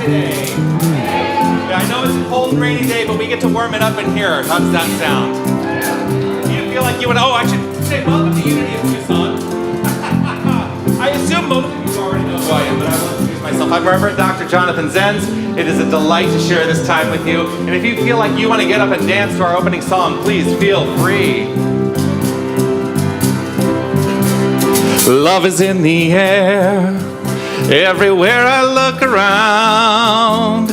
today. Yeah, I know it's a cold, rainy day, but we get to warm it up in here. How does that sound? Do you feel like you would? Oh, I should say welcome to Unity of Tucson. I assume most of you already know who I am, but I will introduce myself. I'm Reverend Dr.Jonathan Zenz. It is a delight to share this time with you. And if you feel like you want to get up and dance to our opening song, please feel free. Love is in the air, everywhere I look around.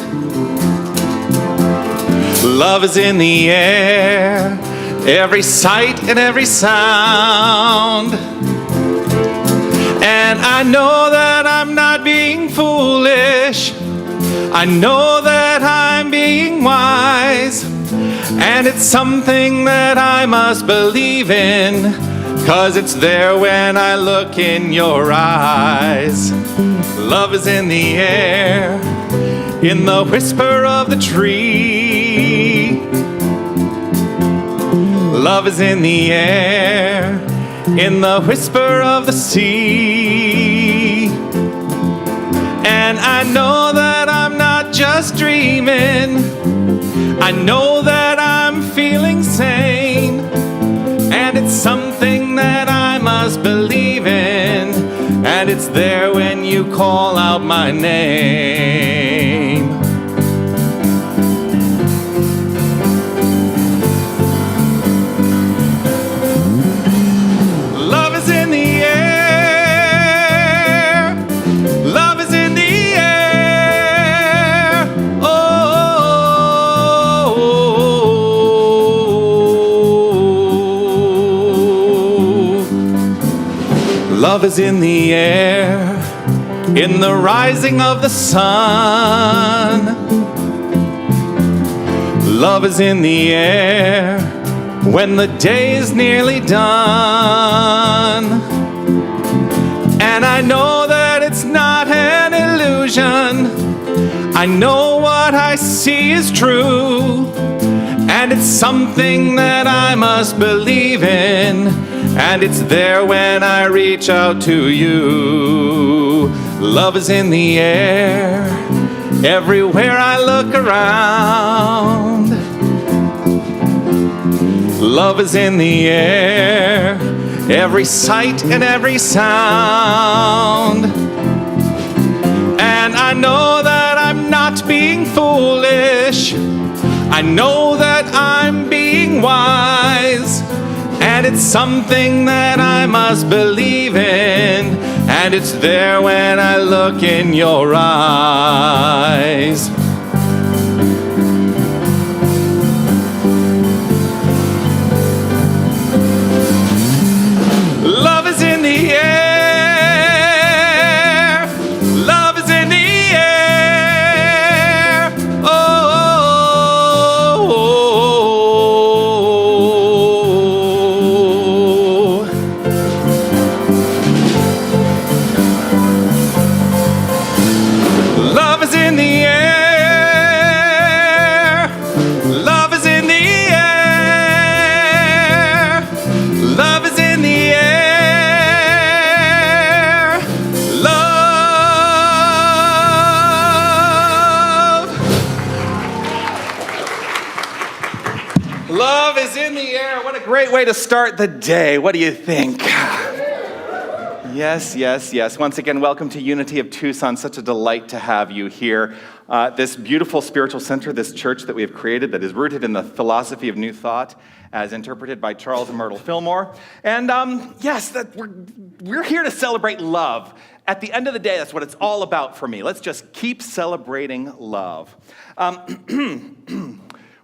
Love is in the air, every sight and every sound. And I know that I'm not being foolish. I know that I'm being wise. And it's something that I must believe in, 'cause it's there when I look in your eyes. Love is in the air, in the whisper of the tree. Love is in the air, in the whisper of the sea. And I know that I'm not just dreaming. I know that I'm feeling sane. And it's something that I must believe in. And it's there when you call out my name. Love is in the air. Love is in the air. Oh. Love is in the air, in the rising of the sun. Love is in the air, when the day is nearly done. And I know that it's not an illusion. I know what I see is true. And it's something that I must believe in. And it's there when I reach out to you. Love is in the air, everywhere I look around. Love is in the air, every sight and every sound. And I know that I'm not being foolish. I know that I'm being wise. And it's something that I must believe in. And it's there when I look in your eyes. Love is in the air. Love is in the air. Oh. Love is in the air. Love is in the air. Love is in the air. Love is in the air. What a great way to start the day. What do you think? Yes, yes, yes. Once again, welcome to Unity of Tucson. Such a delight to have you here. This beautiful spiritual center, this church that we have created that is rooted in the philosophy of New Thought as interpreted by Charles and Myrtle Fillmore. And yes, that we're here to celebrate love. At the end of the day, that's what it's all about for me. Let's just keep celebrating love.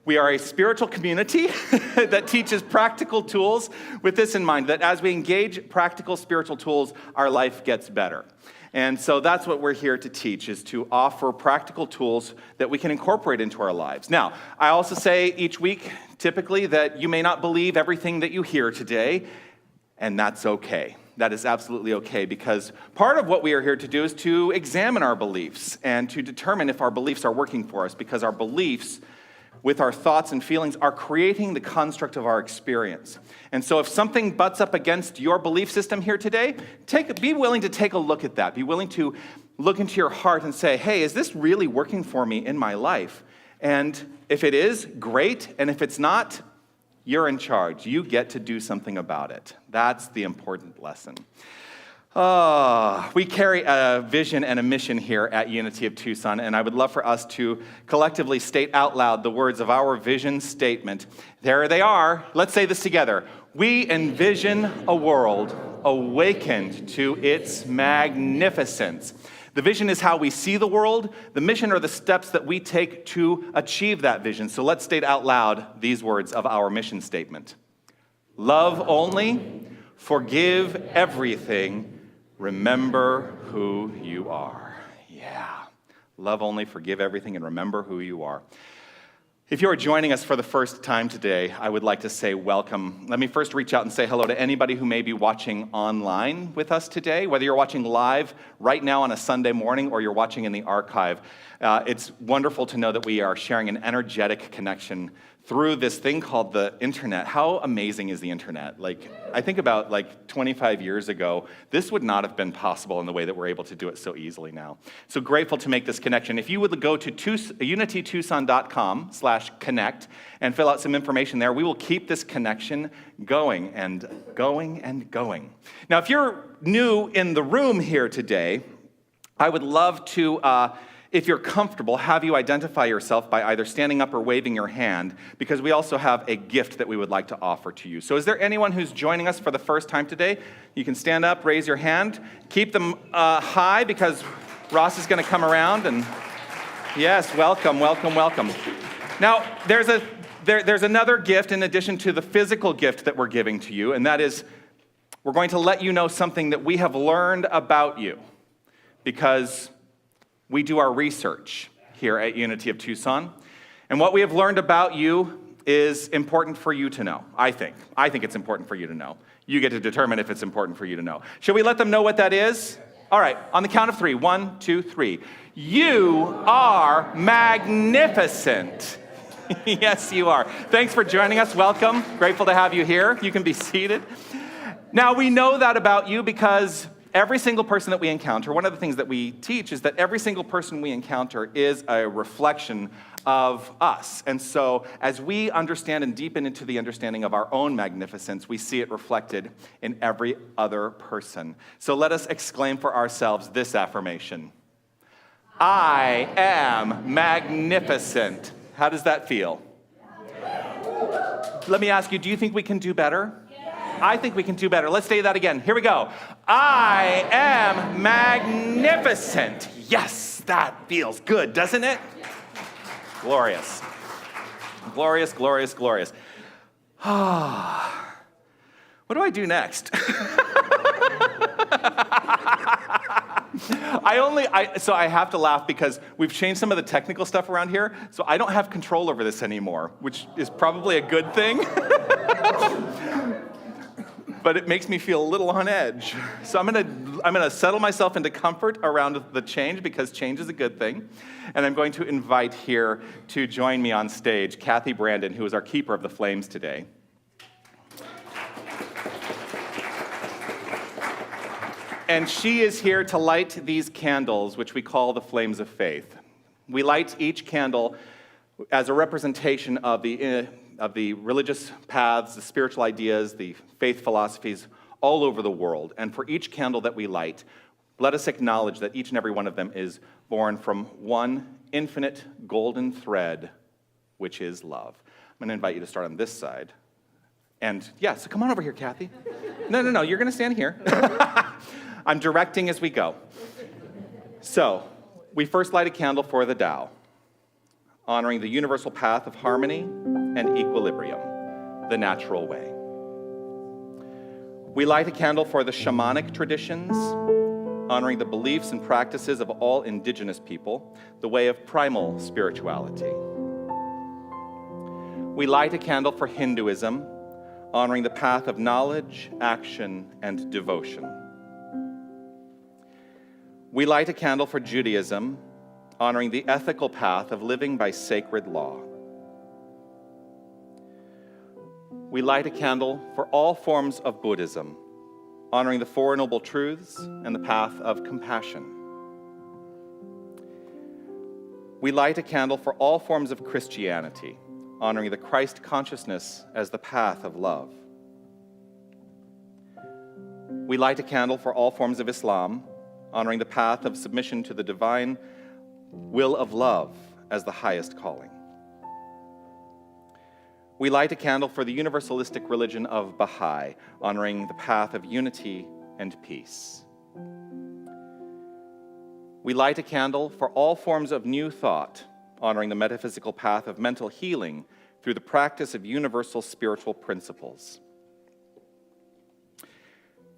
We are a spiritual community that teaches practical tools with this in mind, that as we engage practical spiritual tools, our life gets better. And so that's what we're here to teach, is to offer practical tools that we can incorporate into our lives. Now, I also say each week, typically, that you may not believe everything that you hear today, and that's okay. That is absolutely okay, because part of what we are here to do is to examine our beliefs and to determine if our beliefs are working for us, because our beliefs with our thoughts and feelings are creating the construct of our experience. And so if something butts up against your belief system here today, be willing to take a look at that. Be willing to look into your heart and say, hey, is this really working for me in my life? And if it is, great. And if it's not, you're in charge. You get to do something about it. That's the important lesson. We carry a vision and a mission here at Unity of Tucson, and I would love for us to collectively state out loud the words of our vision statement. There they are. Let's say this together. We envision a world awakened to its magnificence. The vision is how we see the world. The mission are the steps that we take to achieve that vision. So let's state out loud these words of our mission statement. Love only, forgive everything, remember who you are. Yeah. Love only, forgive everything, and remember who you are. If you are joining us for the first time today, I would like to say welcome. Let me first reach out and say hello to anybody who may be watching online with us today, whether you're watching live right now on a Sunday morning or you're watching in the archive. It's wonderful to know that we are sharing an energetic connection through this thing called the internet. How amazing is the internet? I think about 25 years ago, this would not have been possible in the way that we're able to do it so easily now. So grateful to make this connection. If you would go to unitytucson.com/connect and fill out some information there, we will keep this connection going and going and going. Now, if you're new in the room here today, I would love to, if you're comfortable, have you identify yourself by either standing up or waving your hand, because we also have a gift that we would like to offer to you. So is there anyone who's joining us for the first time today? You can stand up, raise your hand. Keep them high, because Ross is going to come around. And yes, welcome, welcome, welcome. Now, there's another gift in addition to the physical gift that we're giving to you, and that is we're going to let you know something that we have learned about you, because we do our research here at Unity of Tucson. And what we have learned about you is important for you to know, I think. I think it's important for you to know. You get to determine if it's important for you to know. Should we let them know what that is? All right, on the count of 3. 1, 2, 3. You are magnificent. Yes, you are. Thanks for joining us. Welcome. Grateful to have you here. You can be seated. Now, we know that about you because every single person that we encounter, one of the things that we teach is that every single person we encounter is a reflection of us. And so as we understand and deepen into the understanding of our own magnificence, we see it reflected in every other person. So let us exclaim for ourselves this affirmation. I am magnificent. How does that feel? Let me ask you, do you think we can do better? I think we can do better. Let's say that again. Here we go. I am magnificent. Yes, that feels good, doesn't it? Glorious. Glorious, glorious, glorious. What do I do next? So I have to laugh because we've changed some of the technical stuff around here, so I don't have control over this anymore, which is probably a good thing. But it makes me feel a little on edge. So I'm gonna settle myself into comfort around the change, because change is a good thing. And I'm going to invite here to join me on stage Kathy Brandon, who is our keeper of the flames today. And she is here to light these candles, which we call the flames of faith. We light each candle as a representation of the religious paths, the spiritual ideas, the faith philosophies all over the world. And for each candle that we light, let us acknowledge that each and every one of them is born from one infinite golden thread, which is love. I'm going to invite you to start on this side. And yeah, so come on over here, Kathy. No, you're going to stand here. I'm directing as we go. So, we first light a candle for the Tao, honoring the universal path of harmony and equilibrium, the natural way. We light a candle for the shamanic traditions, honoring the beliefs and practices of all indigenous people, the way of primal spirituality. We light a candle for Hinduism, honoring the path of knowledge, action, and devotion. We light a candle for Judaism, honoring the ethical path of living by sacred law. We light a candle for all forms of Buddhism, honoring the Four Noble Truths and the path of compassion. We light a candle for all forms of Christianity, honoring the Christ consciousness as the path of love. We light a candle for all forms of Islam, honoring the path of submission to the divine will of love as the highest calling. We light a candle for the universalistic religion of Baha'i, honoring the path of unity and peace. We light a candle for all forms of new thought, honoring the metaphysical path of mental healing through the practice of universal spiritual principles.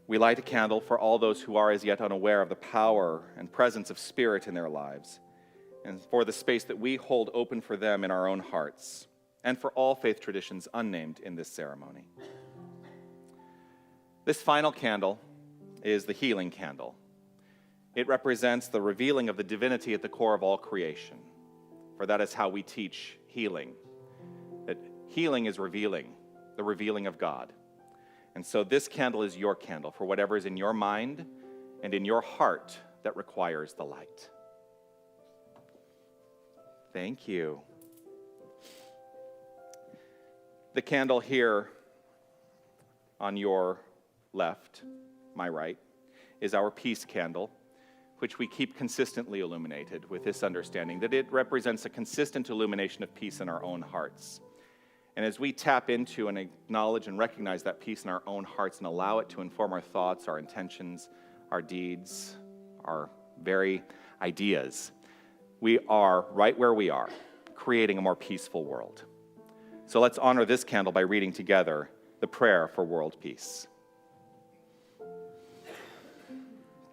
We light a candle for all those who are as yet unaware of the power and presence of Spirit in their lives, and for the space that we hold open for them in our own hearts, and for all faith traditions unnamed in this ceremony. This final candle is the healing candle. It represents the revealing of the divinity at the core of all creation, for that is how we teach healing, that healing is revealing, the revealing of God. And so this candle is your candle for whatever is in your mind and in your heart that requires the light. Thank you. The candle here on your left, my right, is our peace candle, which we keep consistently illuminated with this understanding that it represents a consistent illumination of peace in our own hearts. And as we tap into and acknowledge and recognize that peace in our own hearts and allow it to inform our thoughts, our intentions, our deeds, our very ideas, we are right where we are, creating a more peaceful world. So let's honor this candle by reading together the prayer for world peace.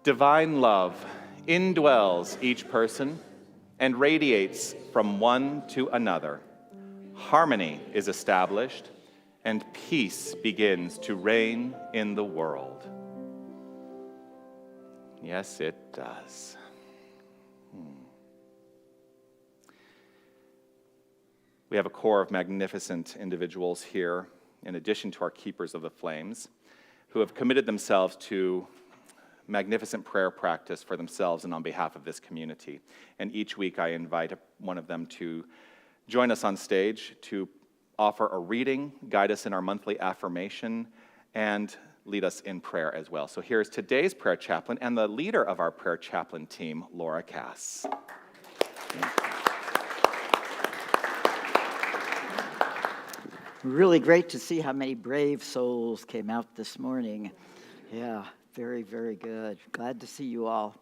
Divine love indwells each person and radiates from one to another. Harmony is established and peace begins to reign in the world. Yes, it does. We have a core of magnificent individuals here, in addition to our keepers of the flames, who have committed themselves to magnificent prayer practice for themselves and on behalf of this community. And each week I invite one of them to join us on stage to offer a reading, guide us in our monthly affirmation, and lead us in prayer as well. So here's today's prayer chaplain and the leader of our prayer chaplain team, Laura Cass. Really great to see how many brave souls came out this morning. Yeah, very, very good. Glad to see you all.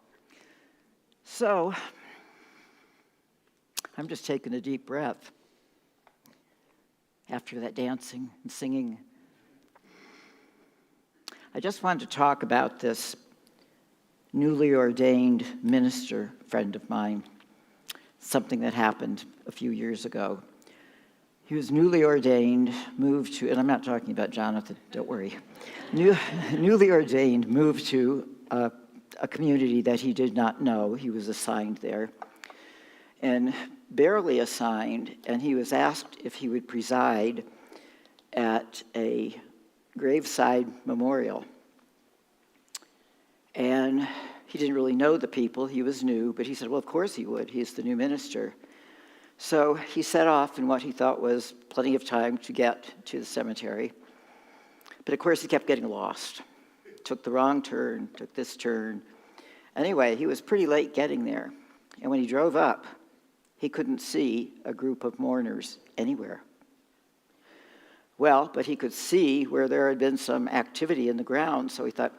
So, I'm just taking a deep breath after that dancing and singing. I just wanted to talk about this newly ordained minister friend of mine, something that happened a few years ago. He was newly ordained, moved to, and I'm not talking about Jonathan, don't worry. Newly ordained, moved to a community that he did not know. He was assigned there, and barely assigned, and he was asked if he would preside at a graveside memorial. And he didn't really know the people, he was new, but he said, well, of course he would, he's the new minister. So he set off in what he thought was plenty of time to get to the cemetery. But of course he kept getting lost. Took the wrong turn, took this turn. Anyway, he was pretty late getting there. And when he drove up, he couldn't see a group of mourners anywhere. Well, but he could see where there had been some activity in the ground, so he thought,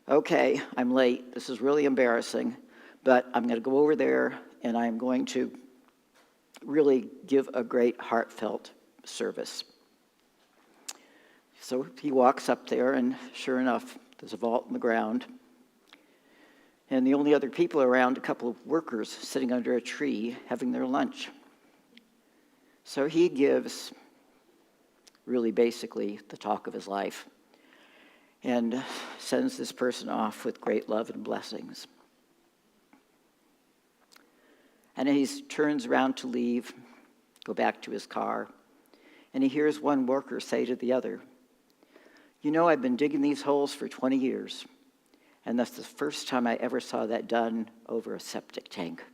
okay, I'm late, this is really embarrassing, but I'm going to go over there and I'm going to really give a great heartfelt service. So he walks up there, and sure enough, there's a vault in the ground. And the only other people around, a couple of workers sitting under a tree having their lunch. So he gives, really basically, the talk of his life and sends this person off with great love and blessings. And he turns around to leave, go back to his car, and he hears one worker say to the other, you know, I've been digging these holes for 20 years, and that's the first time I ever saw that done over a septic tank.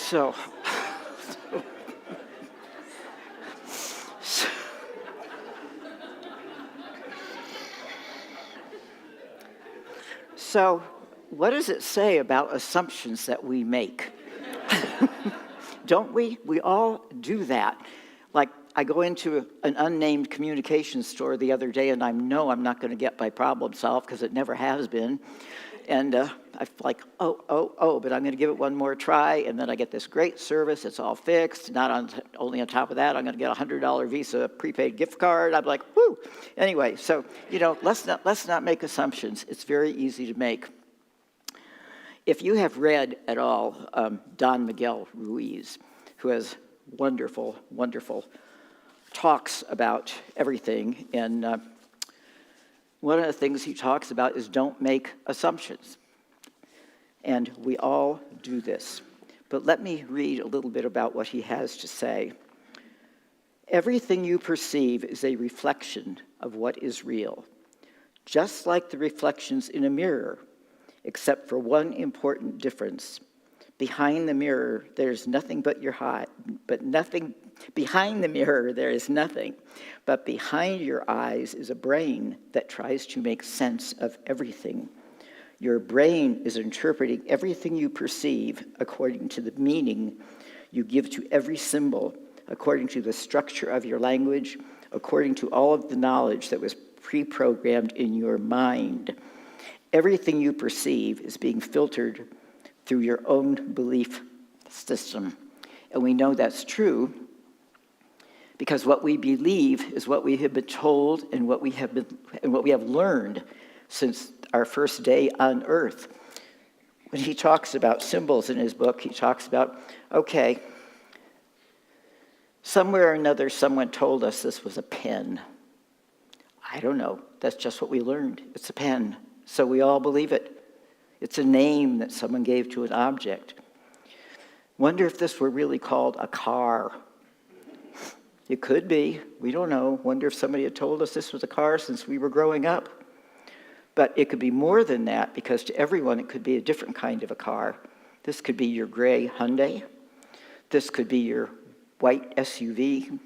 So, so what does it say about assumptions that we make? Don't we? We all do that. Like, I go into an unnamed communications store the other day, and I know I'm not going to get my problem solved because it never has been. And I'm like, but I'm going to give it one more try, and then I get this great service. It's all fixed. Only on top of that, I'm going to get a $100 Visa prepaid gift card. I'm like, whoo! Anyway, so let's not make assumptions. It's very easy to make. If you have read at all Don Miguel Ruiz, who has wonderful, wonderful talks about everything, and one of the things he talks about is don't make assumptions. And we all do this. But let me read a little bit about what he has to say. Everything you perceive is a reflection of what is real, just like the reflections in a mirror, except for one important difference. Behind the mirror, there's nothing but your behind the mirror, there is nothing. But behind your eyes is a brain that tries to make sense of everything. Your brain is interpreting everything you perceive according to the meaning you give to every symbol, according to the structure of your language, according to all of the knowledge that was pre-programmed in your mind. Everything you perceive is being filtered through your own belief system. And we know that's true because what we believe is what we have been told and what we have learned since our first day on earth. When he talks about symbols in his book, he talks about, okay, somewhere or another someone told us this was a pen. I don't know. That's just what we learned. It's a pen. So we all believe it. It's a name that someone gave to an object. Wonder if this were really called a car. It could be. We don't know. Wonder if somebody had told us this was a car since we were growing up. But it could be more than that, because to everyone it could be a different kind of a car. This could be your gray Hyundai. This could be your white SUV.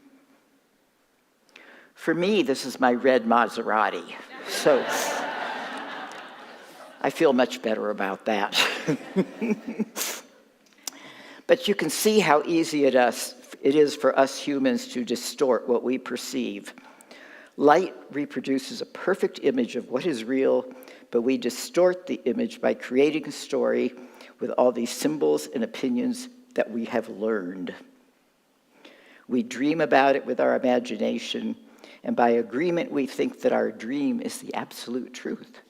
For me, this is my red Maserati. So I feel much better about that. But you can see how easy it is for us humans to distort what we perceive. Light reproduces a perfect image of what is real, but we distort the image by creating a story with all these symbols and opinions that we have learned. We dream about it with our imagination, and by agreement we think that our dream is the absolute truth,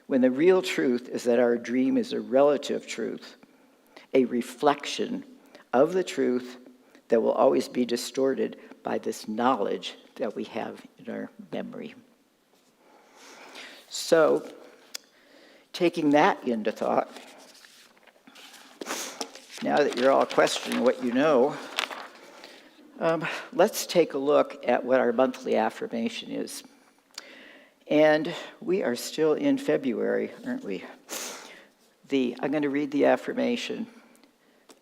when the real truth is that our dream is a relative truth, a reflection of the truth that will always be distorted by this knowledge that we have in our memory. So, taking that into thought, now that you're all questioning what you know, let's take a look at what our monthly affirmation is. And we are still in February, aren't we? I'm going to read the affirmation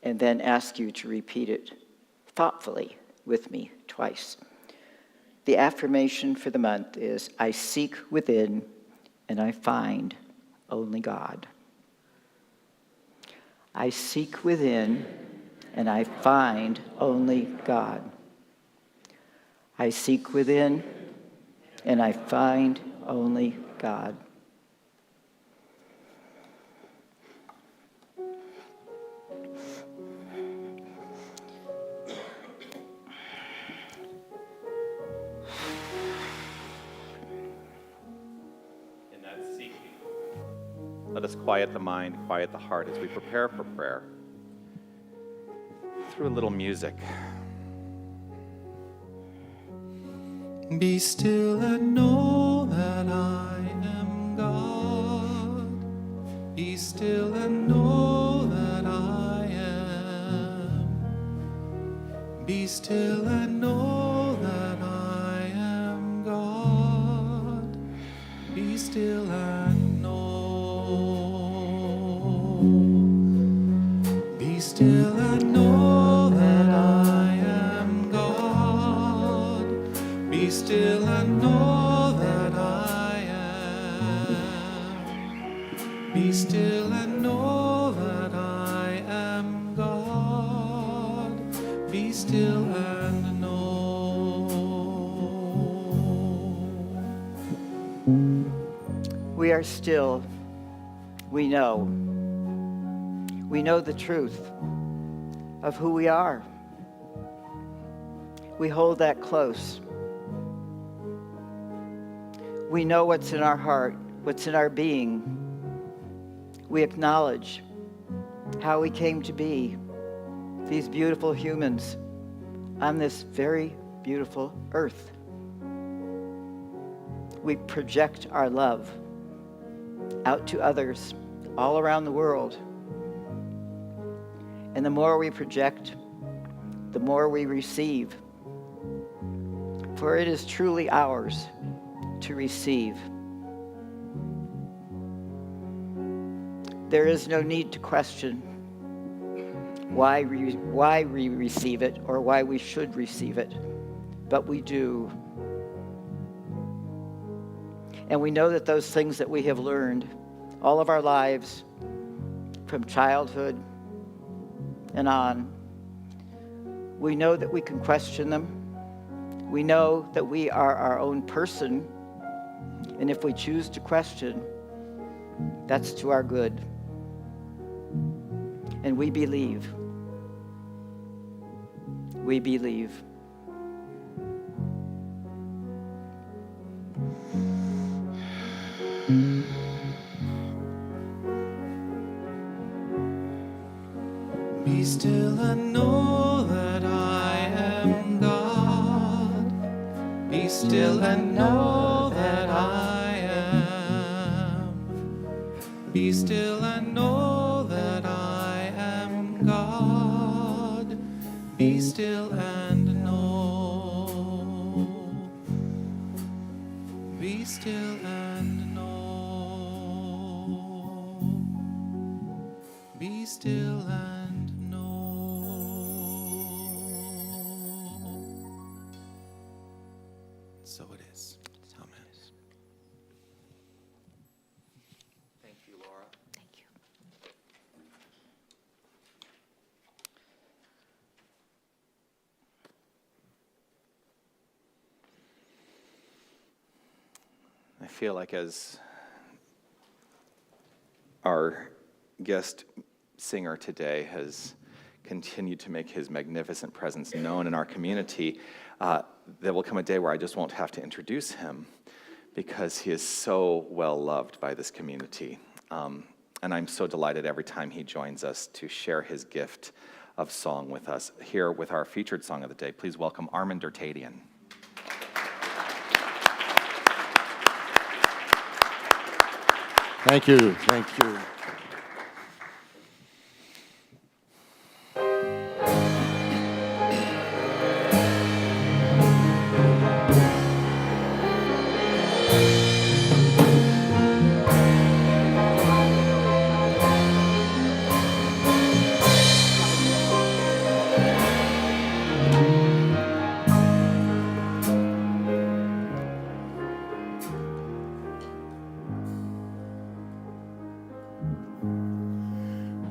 and then ask you to repeat it thoughtfully with me twice. The affirmation for the month is, I seek within and I find only God. I seek within and I find only God. I seek within and I find only God. Let us quiet the mind, quiet the heart as we prepare for prayer through a little music. Be still and know that I am God. Be still and know that I am. Be still and know that I am God. Be still and know. Be still and know. still and know that I am. Be still and know that I am God. Be still and know. We are still. We know. We know the truth of who we are. We hold that close. We know what's in our heart, what's in our being. We acknowledge how we came to be these beautiful humans on this very beautiful earth. We project our love out to others all around the world. And the more we project, the more we receive. For it is truly ours to receive. There is no need to question why we receive it or why we should receive it, but we do. And we know that those things that we have learned all of our lives, from childhood and on, we know that we can question them. We know that we are our own person, and if we choose to question, that's to our good. And we believe. We believe. Be still and know that I am God. Be still and know that I am. Be still and know that I am God. Be still and know. Be still and know. Be still and know. So it is. Amen. Thank you, Laura. Thank you. I feel like as our guest singer today has continued to make his magnificent presence known in our community, there will come a day where I just won't have to introduce him because he is so well loved by this community. And I'm so delighted every time he joins us to share his gift of song with us. Here with our featured song of the day, please welcome Armin Dertadian. Thank you, thank you.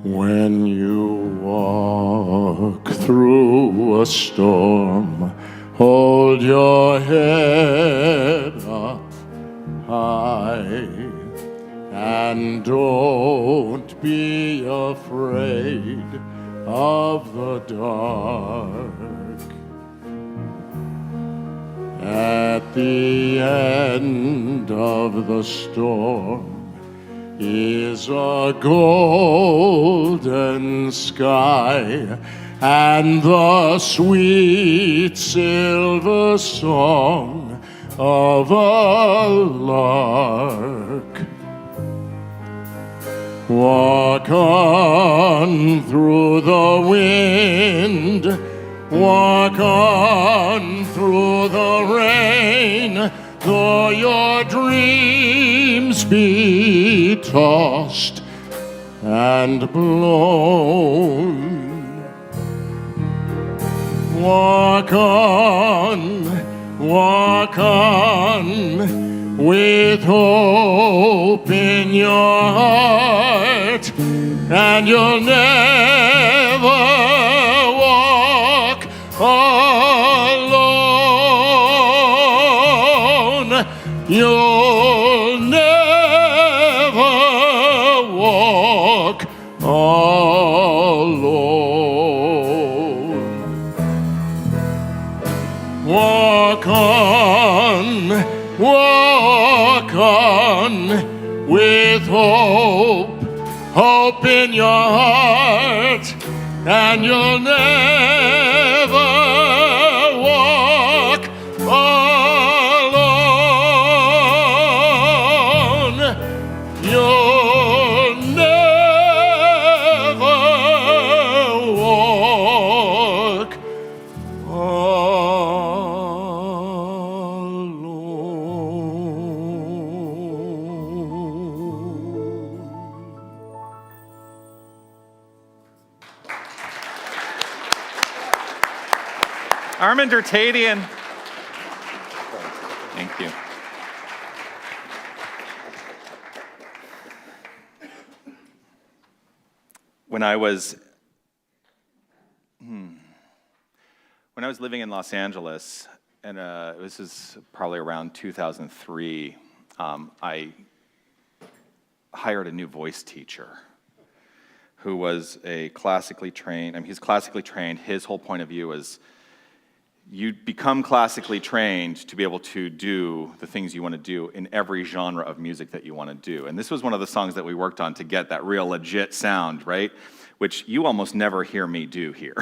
When you walk through a storm, hold your head up high and don't be afraid of the dark. At the end of the storm is a golden sky and the sweet silver song of a lark. Walk on through the wind, walk on through the rain, though your dreams be tossed and blown. Walk on, walk on with hope in your heart, and you'll never walk alone. You'll never walk alone. Walk on with hope in your heart, and you'll never walk alone. You'll never walk Armand Dertadian. Thank you. When I was living in Los Angeles, and this is probably around 2003, I hired a new voice teacher who was a classically trained, he's classically trained. His whole point of view is you become classically trained to be able to do the things you want to do in every genre of music that you want to do. And this was one of the songs that we worked on to get that real legit sound, right? Which you almost never hear me do here.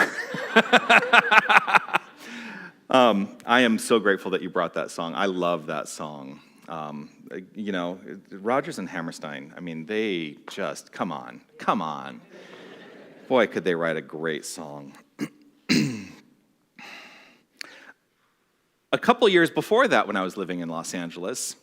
I am so grateful that you brought that song. I love that song. Rodgers and Hammerstein, they just, come on. Boy, could they write a great song. A couple years before that, when I was living in Los Angeles,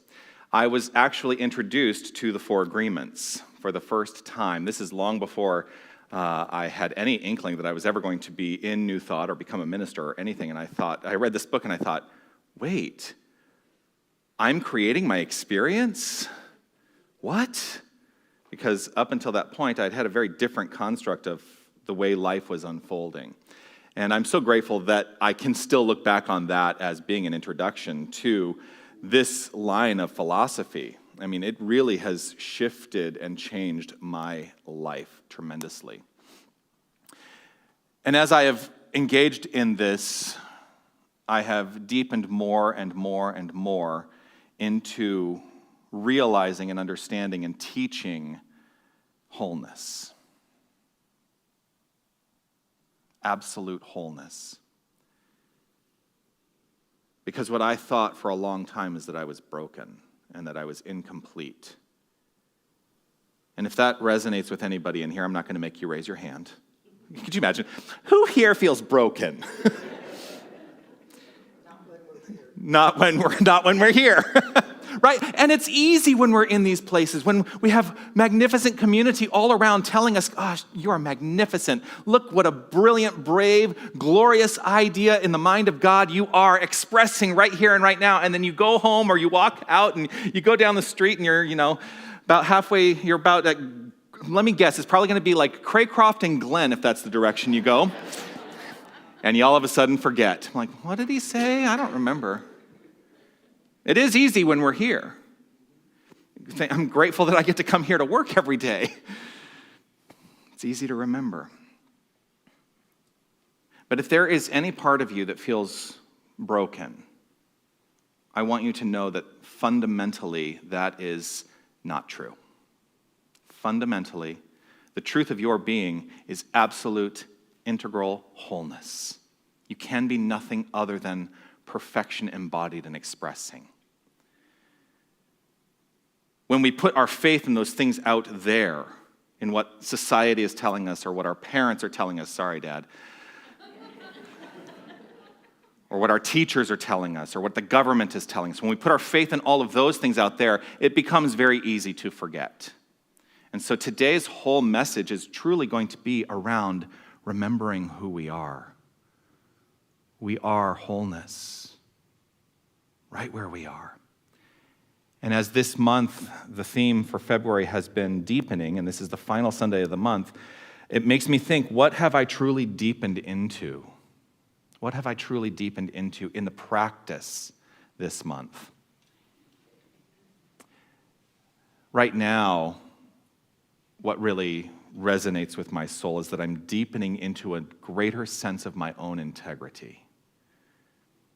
I was actually introduced to the Four Agreements for the first time. This is long before I had any inkling that I was ever going to be in New Thought or become a minister or anything. And I read this book and I thought, wait, I'm creating my experience? What? Because up until that point, I'd had a very different construct of the way life was unfolding. And I'm so grateful that I can still look back on that as being an introduction to this line of philosophy. It really has shifted and changed my life tremendously. And as I have engaged in this, I have deepened more and more and more into realizing and understanding and teaching wholeness. Absolute wholeness. Because what I thought for a long time is that I was broken and that I was incomplete. And if that resonates with anybody in here, I'm not going to make you raise your hand. Could you imagine? Who here feels broken? Not when we're here. Right? And it's easy when we're in these places, when we have magnificent community all around telling us, gosh, you are magnificent. Look what a brilliant, brave, glorious idea in the mind of God you are expressing right here and right now. And then you go home or you walk out and you go down the street and you're, about halfway, let me guess, it's probably going to be like Craycroft and Glen if that's the direction you go. And you all of a sudden forget. I'm like, what did he say? I don't remember. It is easy when we're here. I'm grateful that I get to come here to work every day. It's easy to remember. But if there is any part of you that feels broken, I want you to know that fundamentally that is not true. Fundamentally, the truth of your being is absolute, integral wholeness. You can be nothing other than perfection embodied and expressing. When we put our faith in those things out there, in what society is telling us or what our parents are telling us, sorry, Dad, or what our teachers are telling us or what the government is telling us, when we put our faith in all of those things out there, it becomes very easy to forget. And so today's whole message is truly going to be around remembering who we are. We are wholeness. right where we are. And as this month, the theme for February has been deepening, and this is the final Sunday of the month, it makes me think, what have I truly deepened into? What have I truly deepened into in the practice this month? Right now, what really resonates with my soul is that I'm deepening into a greater sense of my own integrity,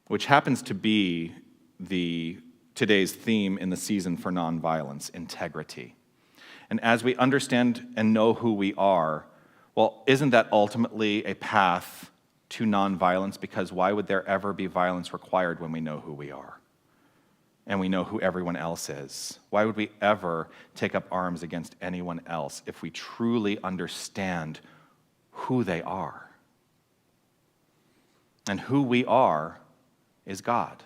which happens to be today's theme in the season for nonviolence, integrity. And as we understand and know who we are, well, isn't that ultimately a path to nonviolence? Because why would there ever be violence required when we know who we are and we know who everyone else is? Why would we ever take up arms against anyone else if we truly understand who they are? And who we are is God.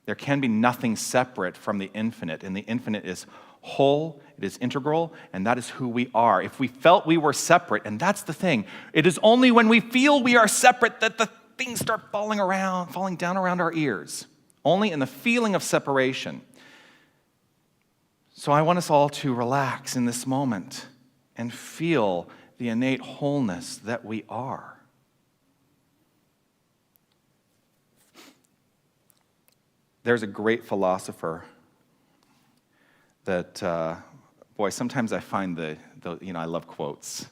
There can be nothing separate from the infinite, and the infinite is whole, it is integral, and that is who we are. If we felt we were separate, and that's the thing, it is only when we feel we are separate that the things start falling down around our ears. Only in the feeling of separation. So I want us all to relax in this moment and feel the innate wholeness that we are. There's a great philosopher that, sometimes I find I love quotes.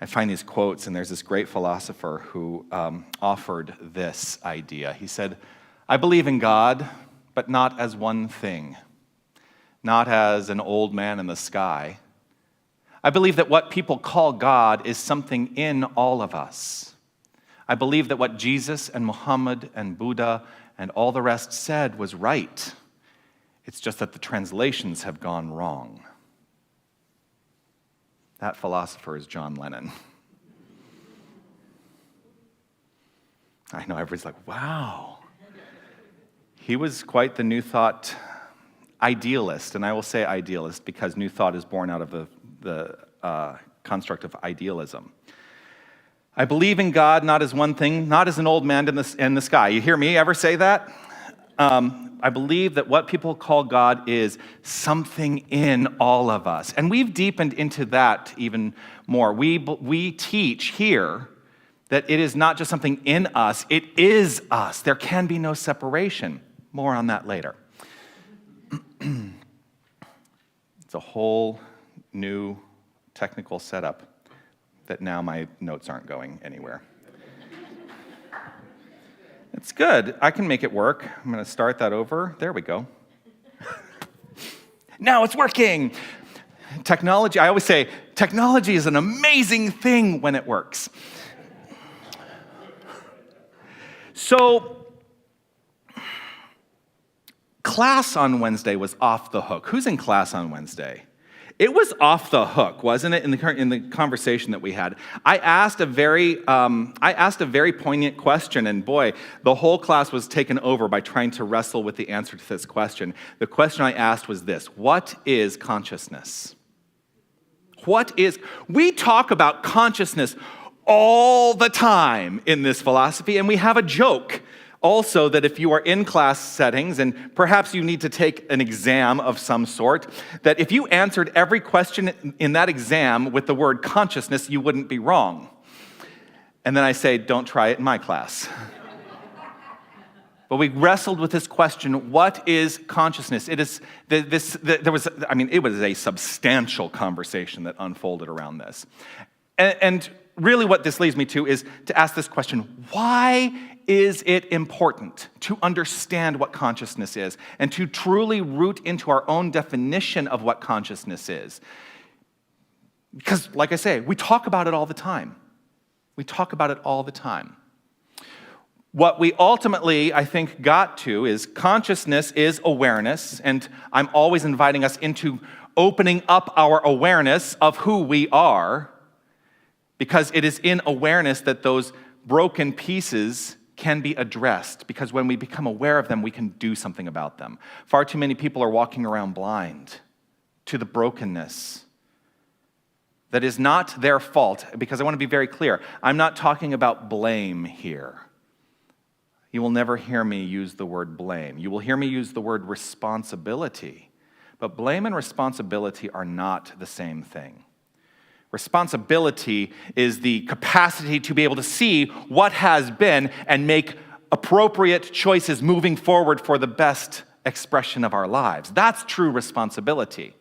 I find these quotes, and there's this great philosopher who offered this idea. He said, I believe in God, but not as one thing, not as an old man in the sky. I believe that what people call God is something in all of us. I believe that what Jesus and Muhammad and Buddha and all the rest said was right. It's just that the translations have gone wrong. That philosopher is John Lennon. I know, everybody's like, wow. He was quite the New Thought idealist, and I will say idealist because New Thought is born out of the construct of idealism. I believe in God not as one thing, not as an old man in the sky. You hear me ever say that? I believe that what people call God is something in all of us. And we've deepened into that even more. We teach here that it is not just something in us, it is us. There can be no separation. More on that later. It's a whole new technical setup that now my notes aren't going anywhere. It's good. I can make it work. I'm going to start that over. There we go. Now it's working. Technology, I always say, technology is an amazing thing when it works. So, class on Wednesday was off the hook. Who's in class on Wednesday? It was off the hook, wasn't it, in the conversation that we had? I asked a very poignant question, and boy, the whole class was taken over by trying to wrestle with the answer to this question. The question I asked was this: what is consciousness? We talk about consciousness all the time in this philosophy, and we have a joke also that if you are in class settings, and perhaps you need to take an exam of some sort, that if you answered every question in that exam with the word consciousness, you wouldn't be wrong. And then I say, don't try it in my class. But we wrestled with this question: what is consciousness? It was a substantial conversation that unfolded around this. And really what this leads me to is to ask this question: why is it important to understand what consciousness is and to truly root into our own definition of what consciousness is? Because, like I say, we talk about it all the time. What we ultimately, I think, got to is consciousness is awareness, and I'm always inviting us into opening up our awareness of who we are, because it is in awareness that those broken pieces can be addressed, because when we become aware of them, we can do something about them. Far too many people are walking around blind to the brokenness that is not their fault, because I want to be very clear. I'm not talking about blame here. You will never hear me use the word blame. You will hear me use the word responsibility. But blame and responsibility are not the same thing. Responsibility is the capacity to be able to see what has been and make appropriate choices moving forward for the best expression of our lives. That's true responsibility.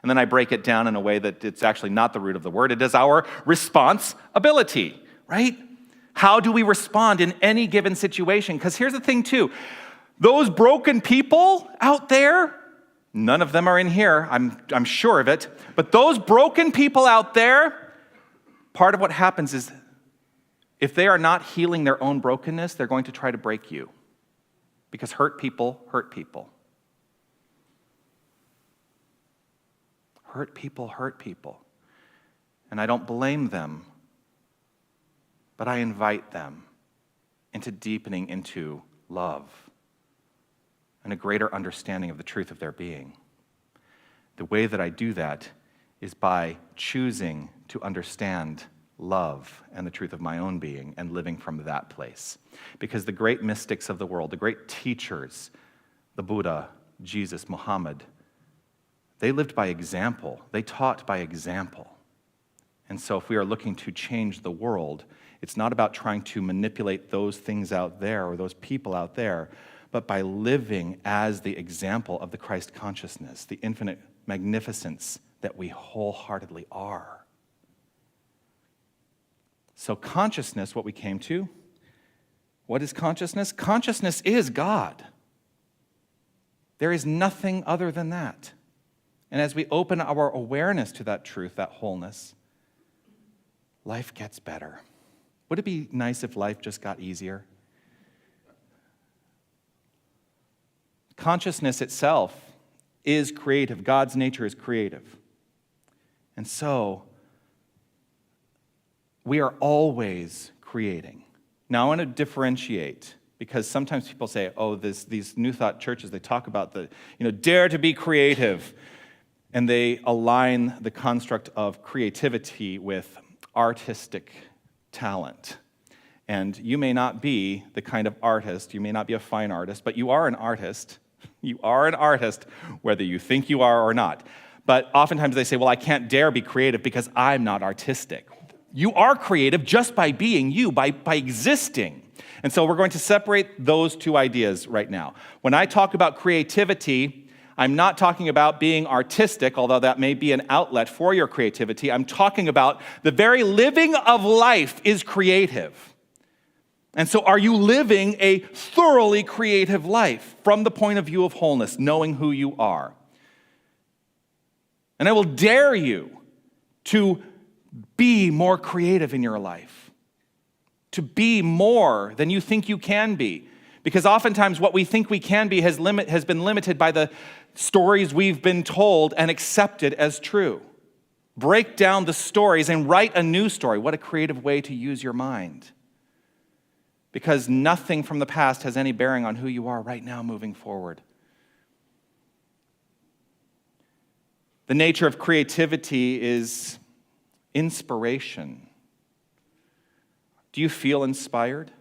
And then I break it down in a way that it's actually not the root of the word. It is our responsibility, right? How do we respond in any given situation? Because here's the thing too. Those broken people out there, none of them are in here, I'm sure of it, but those broken people out there, part of what happens is if they are not healing their own brokenness, they're going to try to break you. Because hurt people hurt people. Hurt people hurt people. And I don't blame them, but I invite them into deepening into love and a greater understanding of the truth of their being. The way that I do that is by choosing to understand love and the truth of my own being and living from that place. Because the great mystics of the world, the great teachers, the Buddha, Jesus, Muhammad, they lived by example. They taught by example. And so if we are looking to change the world, it's not about trying to manipulate those things out there or those people out there, but by living as the example of the Christ consciousness, the infinite magnificence that we wholeheartedly are. So consciousness, what we came to, what is consciousness? Consciousness is God. There is nothing other than that. And as we open our awareness to that truth, that wholeness, life gets better. Would it be nice if life just got easier? Consciousness itself is creative. God's nature is creative. And so, we are always creating. Now, I want to differentiate, because sometimes people say, oh, these New Thought churches, they talk about the, dare to be creative. And they align the construct of creativity with artistic talent. And you may not be the kind of artist, you may not be a fine artist, but you are an artist. You are an artist, whether you think you are or not. But oftentimes they say, well, I can't dare be creative because I'm not artistic. You are creative just by being you, by existing. And so we're going to separate those two ideas right now. When I talk about creativity, I'm not talking about being artistic, although that may be an outlet for your creativity. I'm talking about the very living of life is creative. And so are you living a thoroughly creative life from the point of view of wholeness, knowing who you are? And I will dare you to be more creative in your life, to be more than you think you can be. Because oftentimes what we think we can be has been limited by the stories we've been told and accepted as true. Break down the stories and write a new story. What a creative way to use your mind. Because nothing from the past has any bearing on who you are right now moving forward. The nature of creativity is inspiration. Do you feel inspired?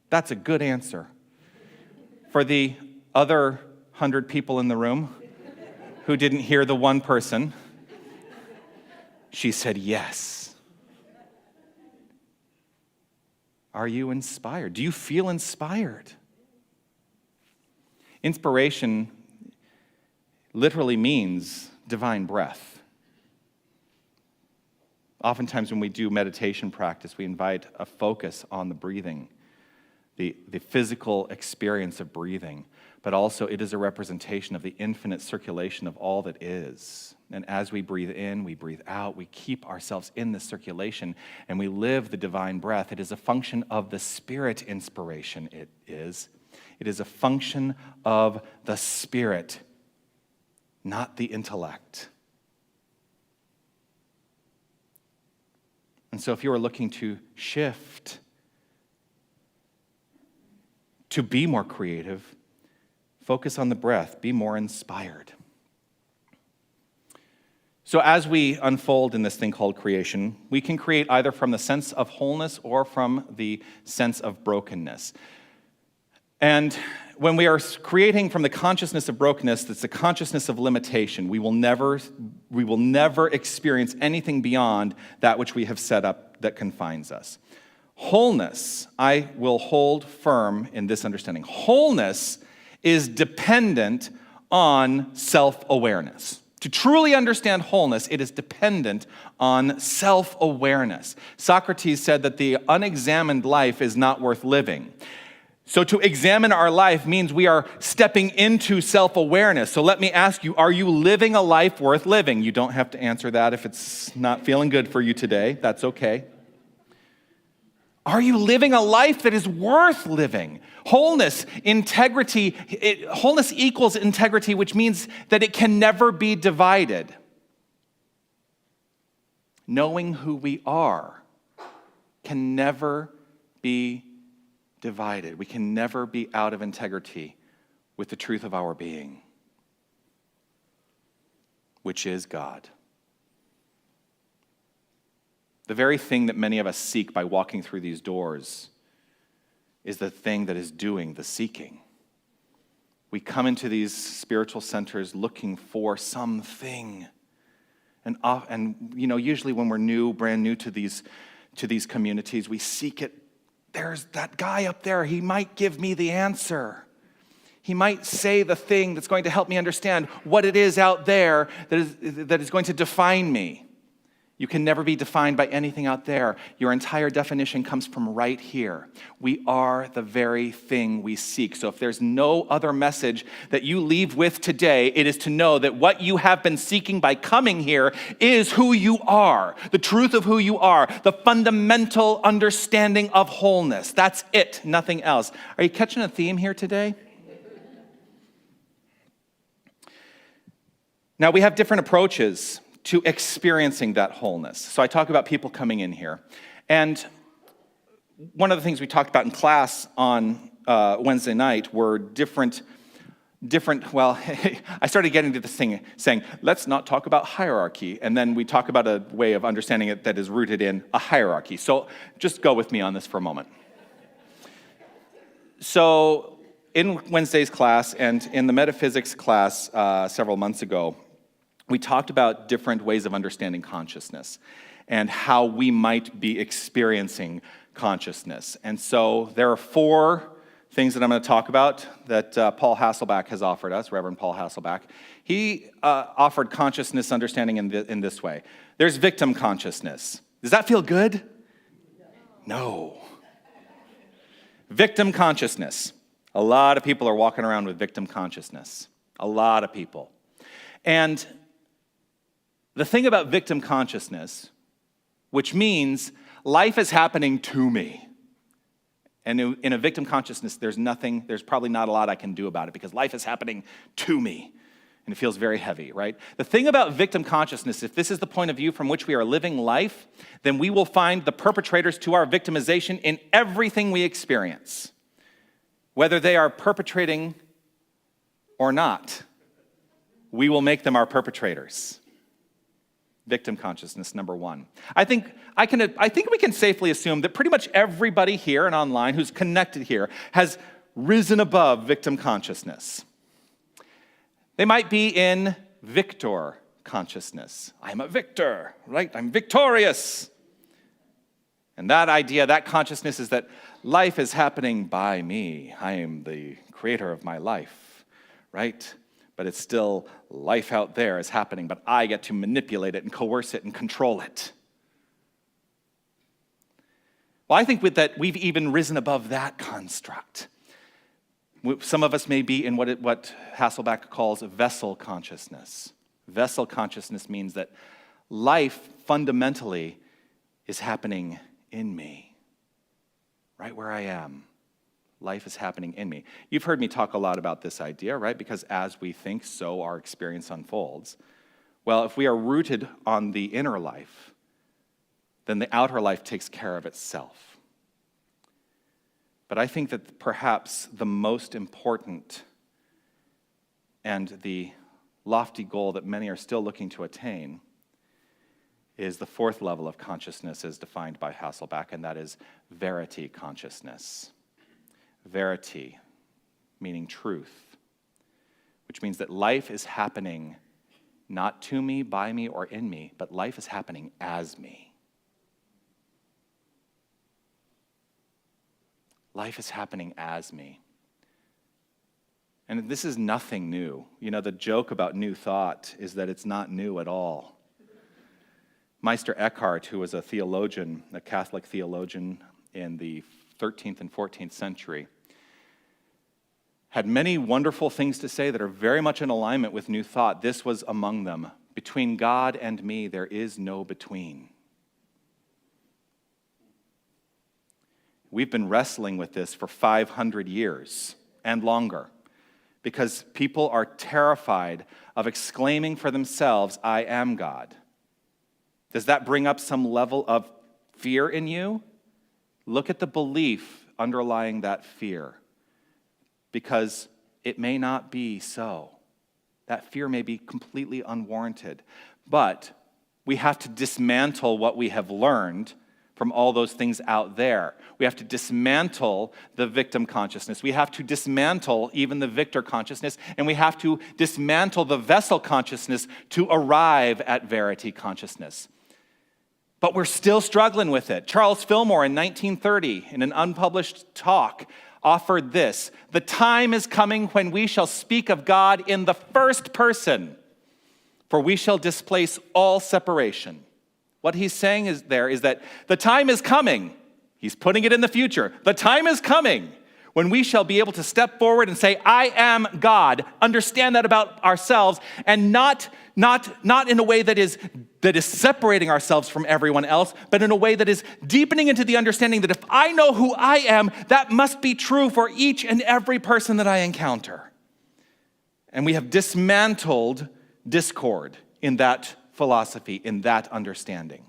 That's a good answer. For the other 100 people in the room who didn't hear the one person, she said yes. Are you inspired? Do you feel inspired? Inspiration literally means divine breath. Oftentimes when we do meditation practice, we invite a focus on the breathing, the physical experience of breathing, but also it is a representation of the infinite circulation of all that is. And as we breathe in, we breathe out, we keep ourselves in this circulation, and we live the divine breath. It is a function of the spirit inspiration, it is. It is a function of the spirit, not the intellect. And so if you are looking to shift, to be more creative, focus on the breath, be more inspired. So as we unfold in this thing called creation, we can create either from the sense of wholeness or from the sense of brokenness. And when we are creating from the consciousness of brokenness, that's the consciousness of limitation, we will never experience anything beyond that which we have set up that confines us. Wholeness, I will hold firm in this understanding. Wholeness is dependent on self-awareness. To truly understand wholeness, it is dependent on self-awareness. Socrates said that the unexamined life is not worth living. So to examine our life means we are stepping into self-awareness. So let me ask you, are you living a life worth living? You don't have to answer that if it's not feeling good for you today. That's okay. Are you living a life that is worth living? Wholeness, integrity, wholeness equals integrity, which means that it can never be divided. Knowing who we are can never be divided. We can never be out of integrity with the truth of our being, which is God. The very thing that many of us seek by walking through these doors is the thing that is doing the seeking. We come into these spiritual centers looking for something. And usually when we're brand new to these communities, we seek it. There's that guy up there. He might give me the answer. He might say the thing that's going to help me understand what it is out there that is going to define me. You can never be defined by anything out there. Your entire definition comes from right here. We are the very thing we seek. So if there's no other message that you leave with today, it is to know that what you have been seeking by coming here is who you are, the truth of who you are, the fundamental understanding of wholeness. That's it, nothing else. Are you catching a theme here today? Now, we have different approaches to experiencing that wholeness. So I talk about people coming in here. And one of the things we talked about in class on Wednesday night were different, I started getting to this thing saying, let's not talk about hierarchy. And then we talk about a way of understanding it that is rooted in a hierarchy. So just go with me on this for a moment. So in Wednesday's class and in the metaphysics class several months ago, we talked about different ways of understanding consciousness and how we might be experiencing consciousness. And so there are 4 things that I'm going to talk about that Paul Hasselback has offered us, Reverend Paul Hasselback. He offered consciousness understanding in this way. There's victim consciousness. Does that feel good? No. Victim consciousness. A lot of people are walking around with victim consciousness. A lot of people. And the thing about victim consciousness, which means life is happening to me. And in a victim consciousness, there's probably not a lot I can do about it because life is happening to me. And it feels very heavy, right? The thing about victim consciousness, if this is the point of view from which we are living life, then we will find the perpetrators to our victimization in everything we experience, whether they are perpetrating or not. We will make them our perpetrators. Victim consciousness, number 1. I think we can safely assume that pretty much everybody here and online who's connected here has risen above victim consciousness. They might be in victor consciousness. I'm a victor, right? I'm victorious. And that idea, that consciousness is that life is happening by me. I am the creator of my life, right? But it's still life out there is happening, but I get to manipulate it and coerce it and control it. Well, I think with that we've even risen above that construct. Some of us may be in what Hasselback calls vessel consciousness. Vessel consciousness means that life fundamentally is happening in me, right where I am. Life is happening in me. You've heard me talk a lot about this idea, right? Because as we think, so our experience unfolds. Well, if we are rooted on the inner life, then the outer life takes care of itself. But I think that perhaps the most important and the lofty goal that many are still looking to attain is the 4th level of consciousness as defined by Hasselback, and that is verity consciousness. Verity. meaning truth, which means that life is happening not to me, by me, or in me, but life is happening as me. Life is happening as me. And this is nothing new. You know, the joke about new thought is that it's not new at all. Meister Eckhart, who was a theologian, a Catholic theologian in the 13th and 14th century, had many wonderful things to say that are very much in alignment with new thought. This was among them. Between God and me, there is no between. We've been wrestling with this for 500 years and longer because people are terrified of exclaiming for themselves, I am God. Does that bring up some level of fear in you? Look at the belief underlying that fear, because it may not be so. That fear may be completely unwarranted. But we have to dismantle what we have learned from all those things out there. We have to dismantle the victim consciousness. We have to dismantle even the victor consciousness, and we have to dismantle the vessel consciousness to arrive at verity consciousness. But we're still struggling with it. Charles Fillmore in 1930, in an unpublished talk, offered this: the time is coming when we shall speak of God in the first person, for we shall displace all separation. What he's saying is that the time is coming. He's putting it in the future. The time is coming when we shall be able to step forward and say, I am God, understand that about ourselves, and not in a way that is separating ourselves from everyone else, but in a way that is deepening into the understanding that if I know who I am, that must be true for each and every person that I encounter. And we have dismantled discord in that philosophy, in that understanding.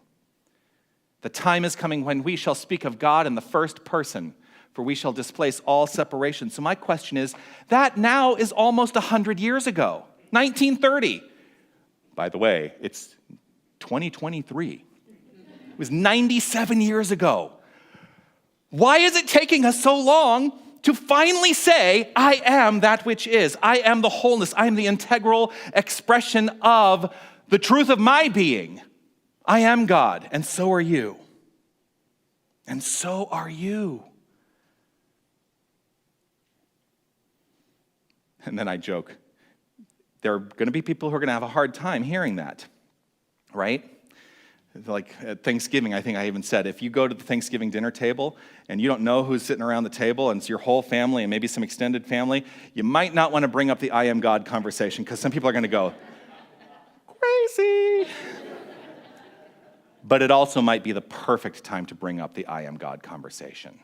The time is coming when we shall speak of God in the first person, for we shall displace all separation. So my question is, that now is almost 100 years ago, 1930. By the way, it's 2023. It was 97 years ago. Why is it taking us so long to finally say, I am that which is? I am the wholeness. I am the integral expression of the truth of my being. I am God, and so are you. And so are you. And then I joke, there are going to be people who are going to have a hard time hearing that, right? Like at Thanksgiving, I think I even said, if you go to the Thanksgiving dinner table and you don't know who's sitting around the table and it's your whole family and maybe some extended family, you might not want to bring up the I am God conversation because some people are going to go, crazy. But it also might be the perfect time to bring up the I am God conversation.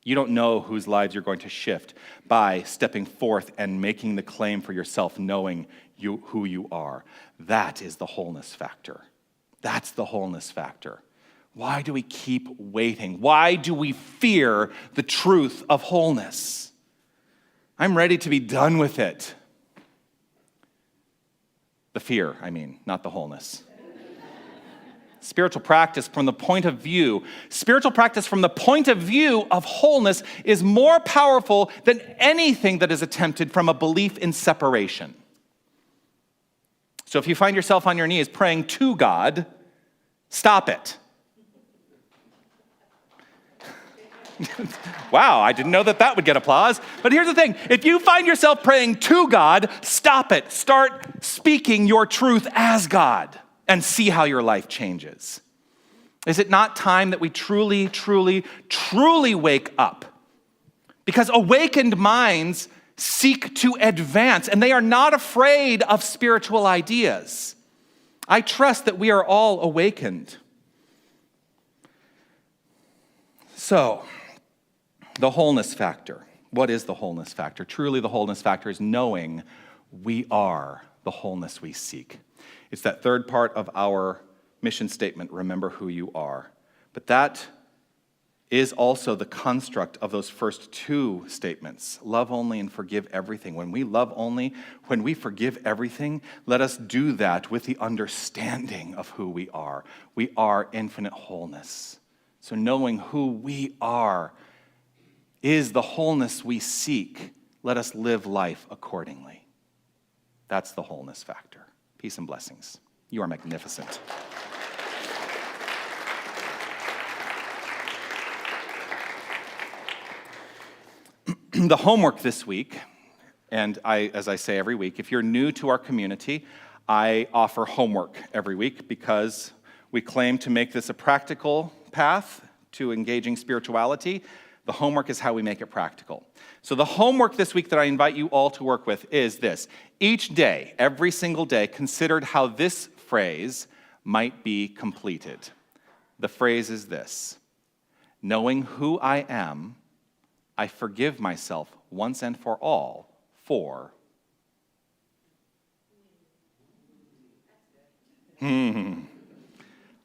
You don't know whose lives you're going to shift by stepping forth and making the claim for yourself, knowing who you are. That is the wholeness factor. That's the wholeness factor. Why do we keep waiting? Why do we fear the truth of wholeness? I'm ready to be done with it. The fear, not the wholeness. Spiritual practice from the point of view of wholeness is more powerful than anything that is attempted from a belief in separation. So if you find yourself on your knees praying to God, stop it. Wow, I didn't know that would get applause. But here's the thing. If you find yourself praying to God, stop it. Start speaking your truth as God and see how your life changes. Is it not time that we truly, truly, truly wake up? Because awakened minds seek to advance, and they are not afraid of spiritual ideas. I trust that we are all awakened. So, the wholeness factor. What is the wholeness factor? Truly, the wholeness factor is knowing we are the wholeness we seek. It's that third part of our mission statement, remember who you are. But that is also the construct of those first two statements, love only and forgive everything. When we love only, when we forgive everything, let us do that with the understanding of who we are. We are infinite wholeness. So knowing who we are is the wholeness we seek. let us live life accordingly. That's the wholeness factor. Peace and blessings. You are magnificent. The homework this week, and as I say every week, if you're new to our community, I offer homework every week because we claim to make this a practical path to engaging spirituality. The homework is how we make it practical. So the homework this week that I invite you all to work with is this. Each day, every single day, consider how this phrase might be completed. The phrase is this: knowing who I am, I forgive myself once and for all for...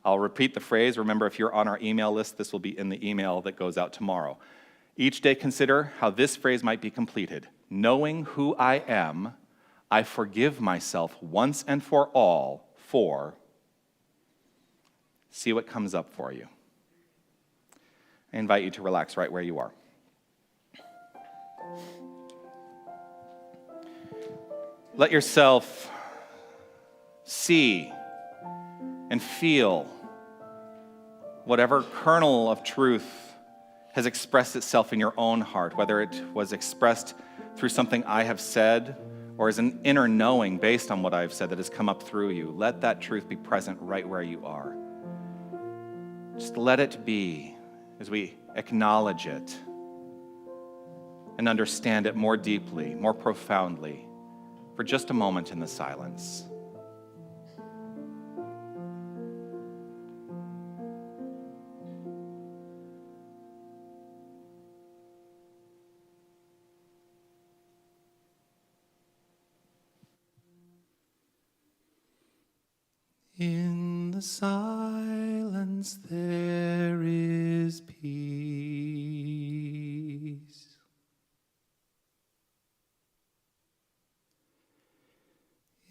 I'll repeat the phrase. Remember, if you're on our email list, this will be in the email that goes out tomorrow. Each day, consider how this phrase might be completed. Knowing who I am, I forgive myself once and for all for... See what comes up for you. I invite you to relax right where you are. Let yourself see and feel whatever kernel of truth has expressed itself in your own heart, whether it was expressed through something I have said or as an inner knowing based on what I've said that has come up through you. Let that truth be present right where you are. Just let it be as we acknowledge it and understand it more deeply, more profoundly, for just a moment in the silence. In the silence there is peace.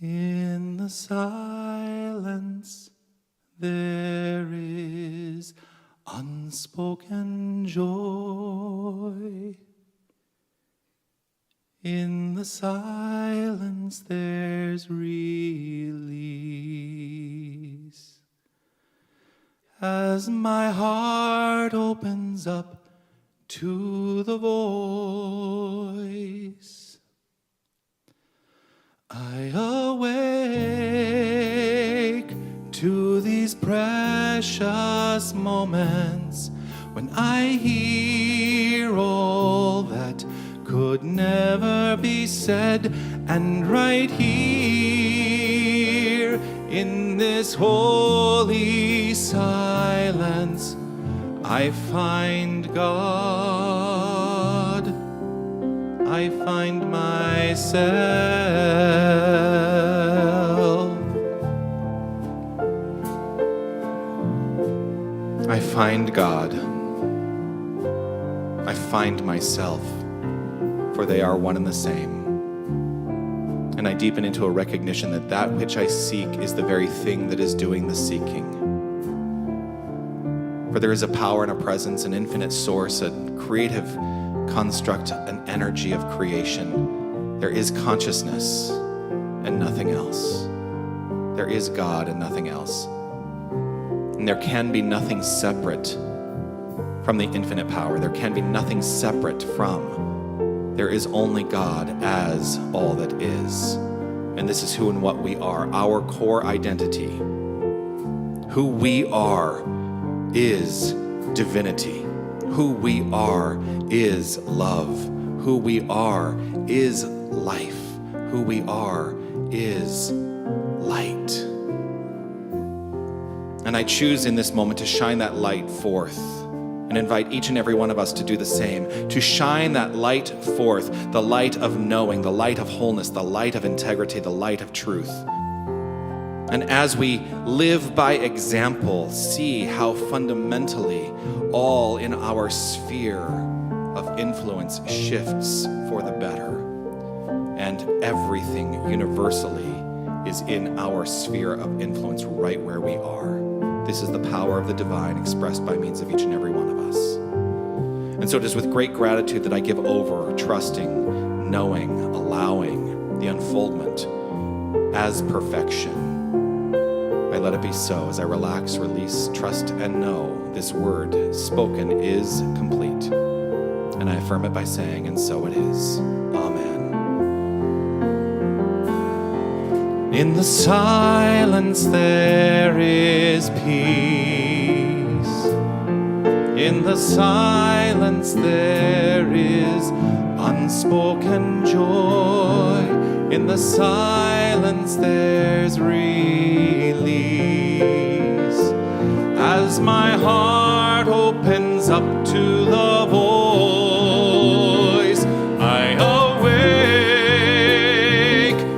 In the silence there is unspoken joy. In the silence there's release. As my heart opens up to the voice, I awake to these precious moments when I hear all that could never be said, and right here in this holy silence I find God, I find myself, I find God, I find myself, for they are one and the same. And I deepen into a recognition that that which I seek is the very thing that is doing the seeking. For there is a power and a presence, an infinite source, a creative construct, an energy of creation. There is consciousness and nothing else. There is God and nothing else. And there can be nothing separate from the infinite power. There can be nothing separate from. There is only God as all that is. And this is who and what we are, our core identity. Who we are is divinity. Who we are is love. Who we are is life. Who we are is light. And I choose in this moment to shine that light forth and invite each and every one of us to do the same, to shine that light forth, the light of knowing, the light of wholeness, the light of integrity, the light of truth. And as we live by example, see how fundamentally all in our sphere of influence shifts for the better. And everything universally is in our sphere of influence right where we are. This is the power of the divine expressed by means of each and every one of us. And so it is with great gratitude that I give over, trusting, knowing, allowing the unfoldment as perfection. I let it be so as I relax, release, trust, and know this word spoken is complete. And I affirm it by saying, and so it is. Amen. In the silence there is peace. In the silence there is unspoken joy. In the silence there's release. As my heart opens up to the voice, I awake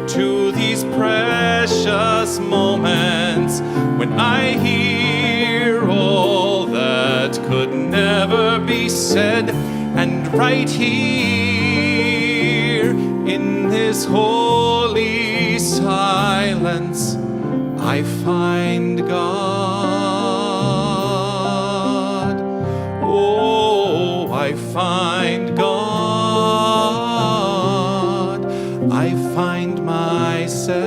to these precious moments when I hear all that could never be said. And right here in this holy silence, I find God. Oh, I find God. I find myself.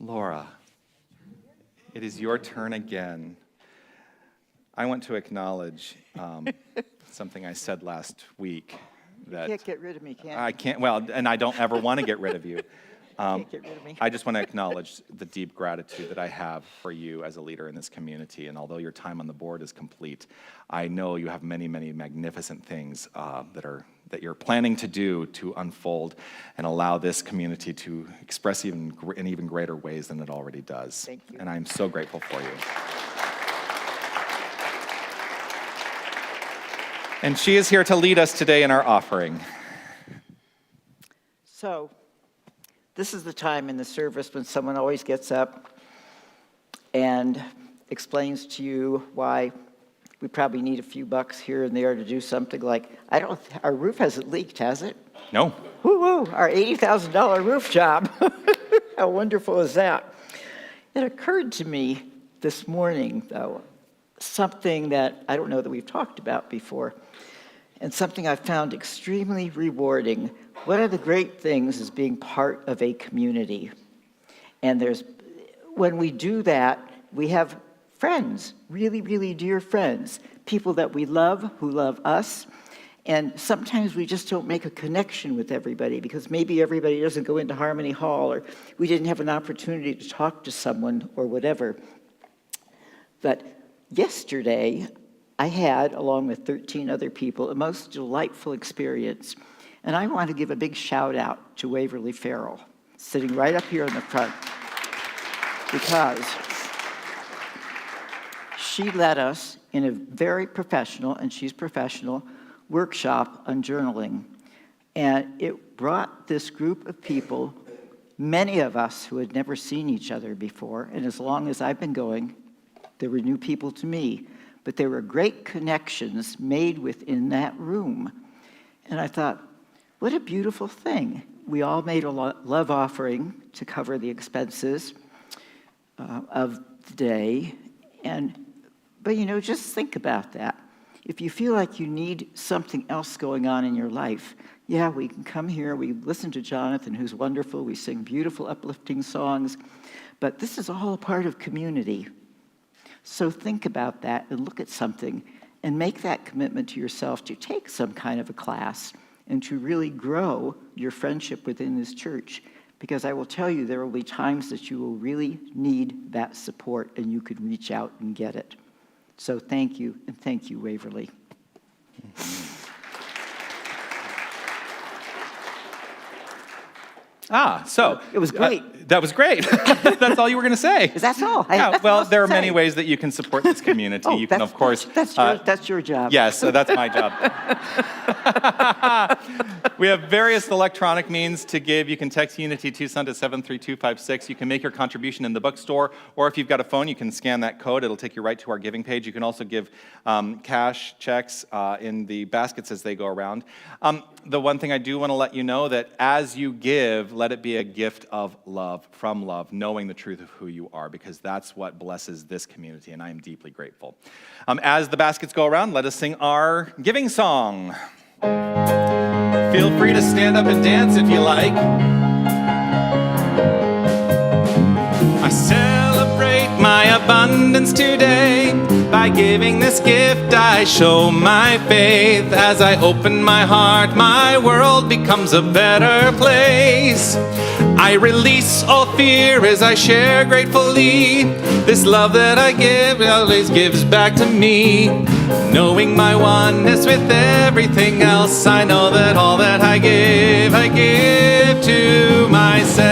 Laura, it is your turn again. I want to acknowledge something I said last week. That Can't get rid of me, can you? I can't, well, and I don't ever want to get rid of you. Can't get rid of me. I just want to acknowledge the deep gratitude that I have for you as a leader in this community. And although your time on the board is complete, I know you have many, many magnificent things that you're planning to do to unfold and allow this community to express in even greater ways than it already does. Thank you. And I'm so grateful for you. And she is here to lead us today in our offering. So, this is the time in the service when someone always gets up and explains to you why we probably need a few bucks here and there to do something like, our roof hasn't leaked, has it? No. Woo-woo, our $80,000 roof job. How wonderful is that? It occurred to me this morning, though, something that I don't know that we've talked about before, and something I found extremely rewarding. One of the great things is being part of a community. And when we do that, we have friends, really, really dear friends, people that we love, who love us. And sometimes we just don't make a connection with everybody because maybe everybody doesn't go into Harmony Hall or we didn't have an opportunity to talk to someone or whatever. But yesterday, I had, along with 13 other people, a most delightful experience. And I want to give a big shout out to Waverly Farrell, sitting right up here in the front, because she led us in a very professional, and she's professional, workshop on journaling. And it brought this group of people, many of us who had never seen each other before, and as long as I've been going, there were new people to me, but there were great connections made within that room. And I thought, what a beautiful thing. We all made a love offering to cover the expenses of the day. But just think about that. If you feel like you need something else going on in your life, yeah, we can come here, we listen to Jonathan, who's wonderful, we sing beautiful, uplifting songs, but this is all a part of community. So think about that and look at something and make that commitment to yourself to take some kind of a class and to really grow your friendship within this church. Because I will tell you, there will be times that you will really need that support and you can reach out and get it. So thank you, and thank you, Waverly. So It was great. That was great. That's all you were going to say. That's all. I have Yeah, nothing well, else to there are say. many ways that you can support this community. You can, of course... That's your job. Yes, so that's my job. We have various electronic means to give. You can text Unity Tucson to 73256. You can make your contribution in the bookstore, or if you've got a phone, you can scan that code. It'll take you right to our giving page. You can also give cash, checks in the baskets as they go around. The one thing I do want to let you know that as you give, let it be a gift of love, from love, knowing the truth of who you are, because that's what blesses this community, and I am deeply grateful. As the baskets go around, let us sing our giving song. Feel free to stand up and dance if you like. I celebrate my abundance today. By giving this gift, I show my faith. As I open my heart, my world becomes a better place. I release all fear as I share gratefully. This love that I give always gives back to me. Knowing my oneness with everything else, I know that all that I give to myself.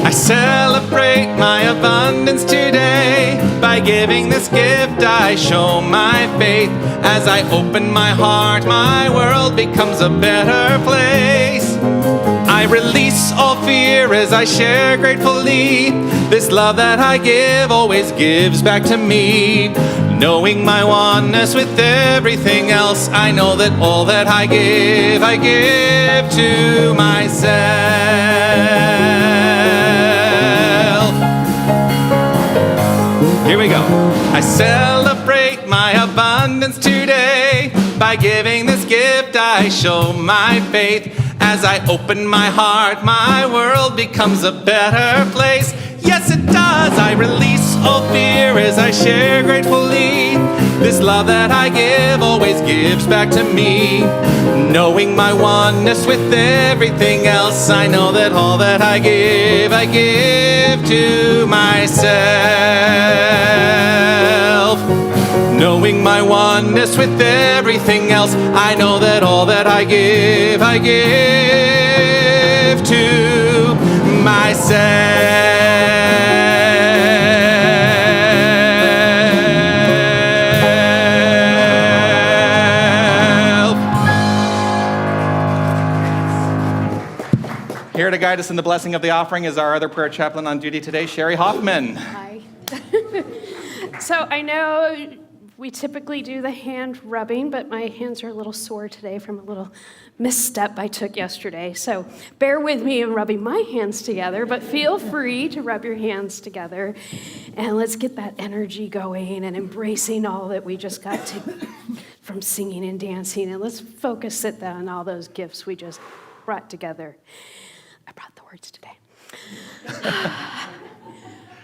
I celebrate my abundance today. By giving this gift, I show my faith. As I open my heart, my world becomes a better place. I release all fear as I share gratefully. This love that I give always gives back to me. Knowing my oneness with everything else, I know that all that I give to myself. Here we go. I celebrate my abundance today. By giving this gift, I show my faith. As I open my heart, my world becomes a better place. Yes, it does. I release all fear as I share gratefully. This love that I give always gives back to me. Knowing my oneness with everything else, I know that all that I give to myself. Knowing my oneness with everything else, I know that all that I give to myself. Here to guide us in the blessing of the offering is our other prayer chaplain on duty today, Sherry Hoffman. Hi. So I know we typically do the hand rubbing, but my hands are a little sore today from a little misstep I took yesterday. So bear with me in rubbing my hands together, but feel free to rub your hands together. And let's get that energy going and embracing all that we just got to from singing and dancing. And let's focus it on all those gifts we just brought together. I brought the words today.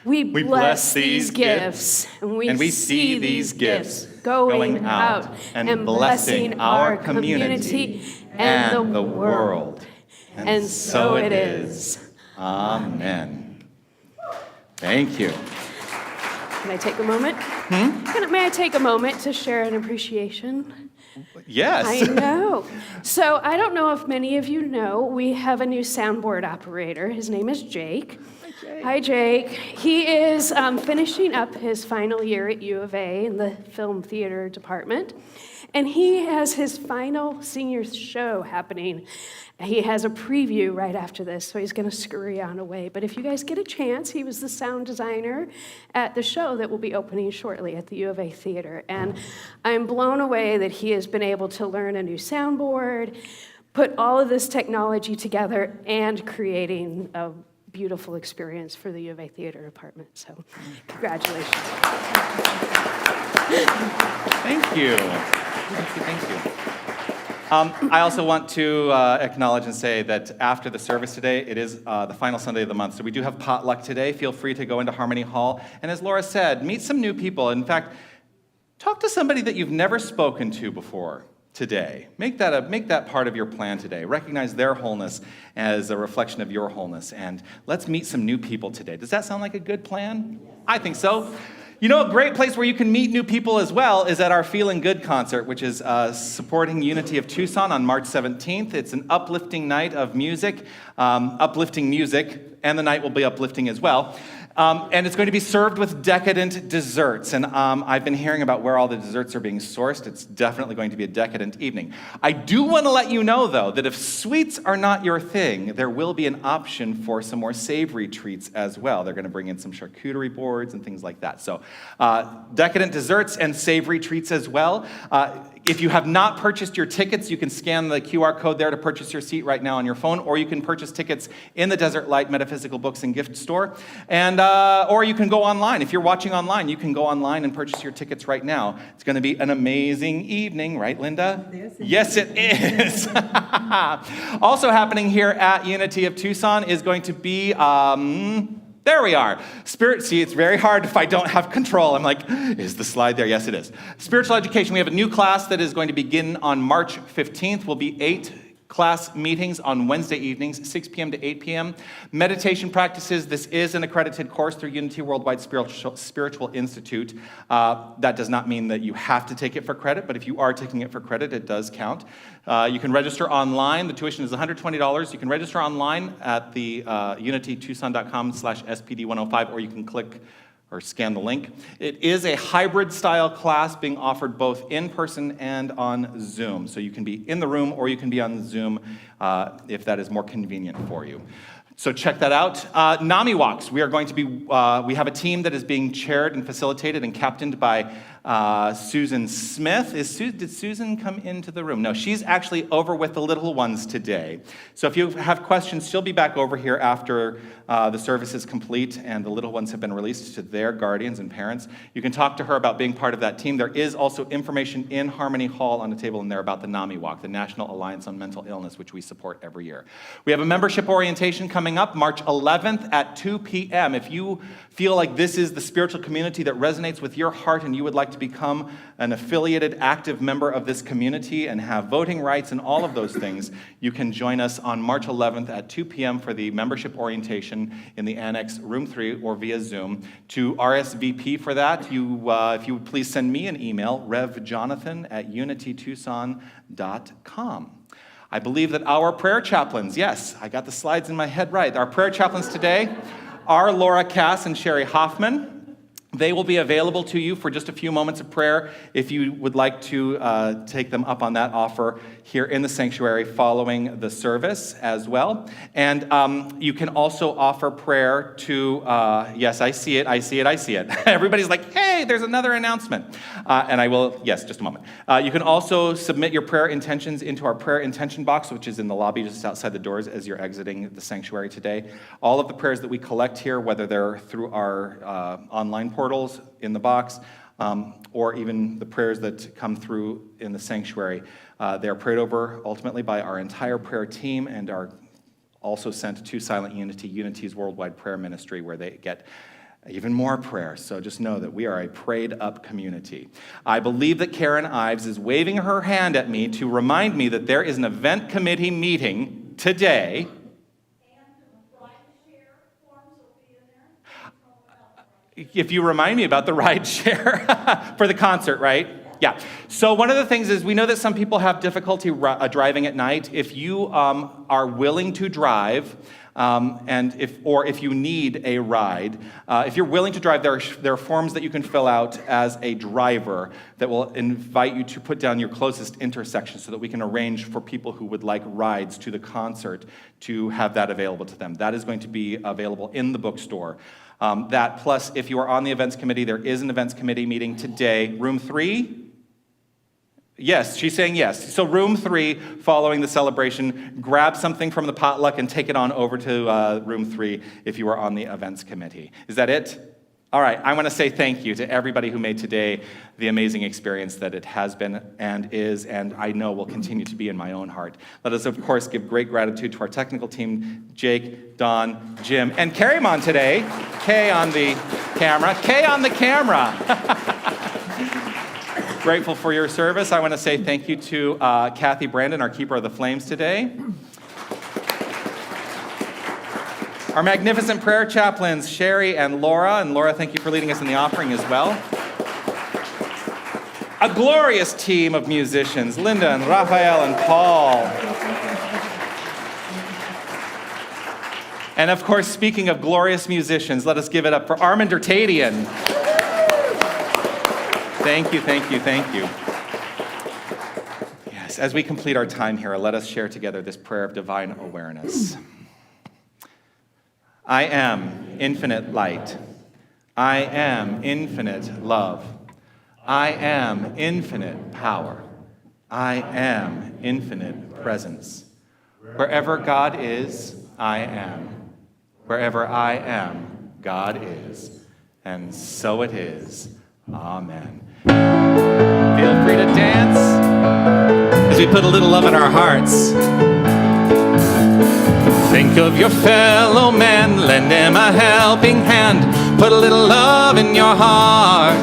We bless these gifts, and we see these gifts going out and blessing our community and the world. And so it is. Amen. Thank you. Can I take a moment? May I take a moment to share an appreciation? Yes. I know. So I don't know if many of you know, we have a new soundboard operator. His name is Jake. Hi, Jake. He is finishing up his final year at U of A in the film theater department, and he has his final senior show happening. He has a preview right after this, so he's going to scurry on away. But if you guys get a chance, he was the sound designer at the show that will be opening shortly at the U of A Theater, and I'm blown away that he has been able to learn a new soundboard, put all of this technology together, and creating a beautiful experience for the U of A Theater Department. So, congratulations. Thank you. Thank you. I also want to acknowledge and say that after the service today, it is the final Sunday of the month. So we do have potluck today. Feel free to go into Harmony Hall. And as Laura said, meet some new people. In fact, talk to somebody that you've never spoken to before today. Make that part of your plan today. Recognize their wholeness as a reflection of your wholeness. And let's meet some new people today. Does that sound like a good plan? I think so. You know, a great place where you can meet new people as well is at our Feeling Good concert, which is supporting Unity of Tucson on March 17th. It's an uplifting night of music, and the night will be uplifting as well. And it's going to be served with decadent desserts. And I've been hearing about where all the desserts are being sourced. It's definitely going to be a decadent evening. I do want to let you know, though, that if sweets are not your thing, there will be an option for some more savory treats as well. They're going to bring in some charcuterie boards and things like that. So decadent desserts and savory treats as well. If you have not purchased your tickets, you can scan the QR code there to purchase your seat right now on your phone, or you can purchase tickets in the Desert Light Metaphysical Books and Gift Store, and or you can go online. If you're watching online, you can go online and purchase your tickets right now. It's going to be an amazing evening, right, Linda? Yes, it is. Also happening here at Unity of Tucson is going to be... there we are. See, it's very hard if I don't have control. I'm like, is the slide there? Yes, it is. Spiritual education. We have a new class that is going to begin on March 15th. Will be 8 class meetings on Wednesday evenings, 6 p.m. to 8 p.m. Meditation practices. This is an accredited course through Unity Worldwide Spiritual Institute. That does not mean that you have to take it for credit, but if you are taking it for credit, it does count. You can register online. The tuition is $120. You can register online at the unitytucson.com/SPD105, or you can click or scan the link. It is a hybrid style class being offered both in person and on Zoom. So you can be in the room or you can be on Zoom if that is more convenient for you. So check that out. NAMI walks. We are going to be, we have a team that is being chaired and facilitated and captained by Susan Smith. Did Susan come into the room? No, she's actually over with the little ones today. So if you have questions, she'll be back over here after the service is complete and the little ones have been released to their guardians and parents. You can talk to her about being part of that team. There is also information in Harmony Hall on the table in there about the NAMI Walk, the National Alliance on Mental Illness, which we support every year. We have a membership orientation coming up March 11th at 2 p.m. If you feel like this is the spiritual community that resonates with your heart and you would like to become an affiliated, active member of this community and have voting rights and all of those things, you can join us on March 11th at 2 p.m. for the membership orientation in the Annex Room 3 or via Zoom. To RSVP for that, if you would please send me an email, revjonathan@unitytucson.com. I believe that our prayer chaplains, yes, I got the slides in my head right. Our prayer chaplains today are Laura Cass and Sherry Hoffman. They will be available to you for just a few moments of prayer if you would like to take them up on that offer here in the sanctuary following the service as well. And you can also offer prayer to, yes, I see it. Everybody's like, hey, there's another announcement. And I will, yes, just a moment. You can also submit your prayer intentions into our prayer intention box, which is in the lobby just outside the doors as you're exiting the sanctuary today. All of the prayers that we collect here, whether they're through our online portals in the box, or even the prayers that come through in the sanctuary. They are prayed over ultimately by our entire prayer team and are also sent to Silent Unity, Unity's worldwide prayer ministry, where they get even more prayer. So just know that we are a prayed-up community. I believe that Karen Ives is waving her hand at me to remind me that there is an event committee meeting today. If you remind me about the ride share for the concert, right? Yeah. So one of the things is we know that some people have difficulty driving at night. If you are willing to drive, and if you need a ride, if you're willing to drive, there are forms that you can fill out as a driver that will invite you to put down your closest intersection so that we can arrange for people who would like rides to the concert to have that available to them. That is going to be available in the bookstore. That plus, if you are on the events committee, there is an events committee meeting today. Room 3? Yes, she's saying yes. So room 3, following the celebration, grab something from the potluck and take it on over to room 3 if you are on the events committee. Is that it? All right, I want to say thank you to everybody who made today the amazing experience that it has been and is, and I know will continue to be in my own heart. Let us, of course, give great gratitude to our technical team, Jake, Don, Jim, and Carrymon today. Kay on the camera. Grateful for your service. I want to say thank you to Kathy Brandon, our Keeper of the Flames today. Our magnificent prayer chaplains, Sherry and Laura. And Laura, thank you for leading us in the offering as well. A glorious team of musicians, Linda and Raphael and Paul. And of course, speaking of glorious musicians, let us give it up for Armand Dertadian. Thank you, thank you, thank you. Yes, as we complete our time here, let us share together this prayer of divine awareness. I am infinite light. I am infinite love. I am infinite power. I am infinite presence. Wherever God is, I am. Wherever I am, God is. And so it is. Amen. Feel free to dance as we put a little love in our hearts. Think of your fellow man, lend him a helping hand. Put a little love in your heart.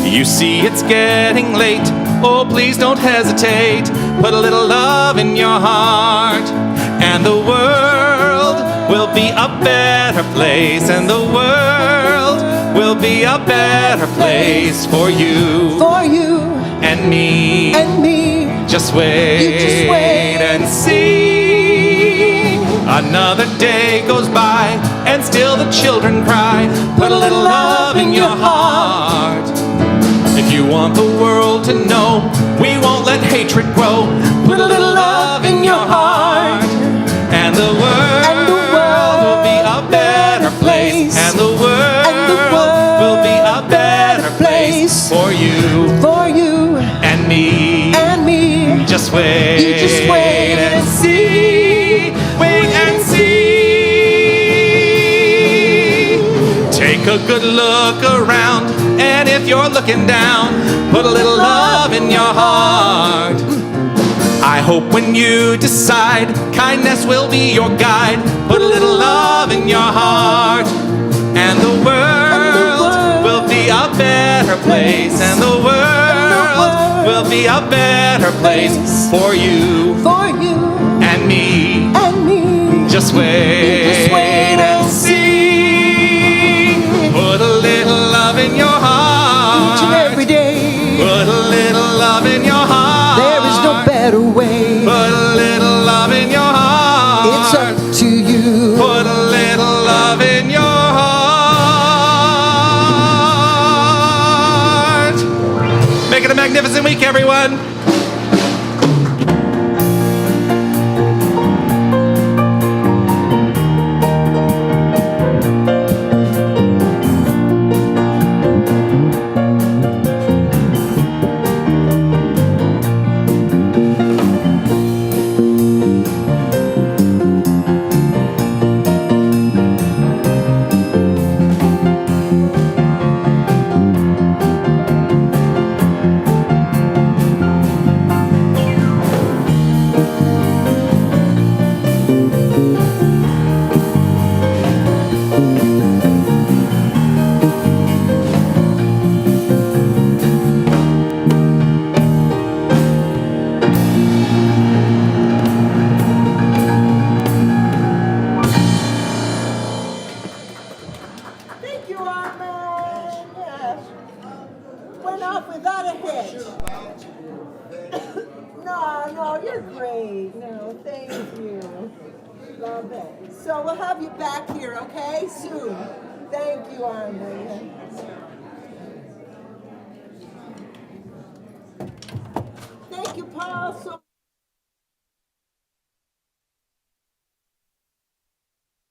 You see it's getting late, oh please don't hesitate. Put a little love in your heart. And the world will be a better place. And the world will be a better place for you. For you and me. and me. Just wait, You just wait and see. Another day goes by and still the children cry. Put a little love in your heart. If you want the world to know, we won't let hatred grow. Put a little love in your heart. And the world will be a better place. And the world will be a better place for you and me. Just wait, You just wait and see. Wait and see. Take a good look around, and if you're looking down, put a little love in your heart. I hope when you decide, kindness will be your guide. Put a little love in your heart. And the world will be a better place. And the world will be a better place for you and me. Just wait and see. Put a little love in your heart. each and every day. Put a little love in your heart. There is no better way. Put a little love in your heart. It's up to you. Put a little love in your heart. Make it a magnificent week, everyone. Thank you, Armand. Yes. Went off without a hitch. No, you're great. No, thank you. Love it. So we'll have you back here, okay? Soon. Thank you, Armand. Thank you, Paul. So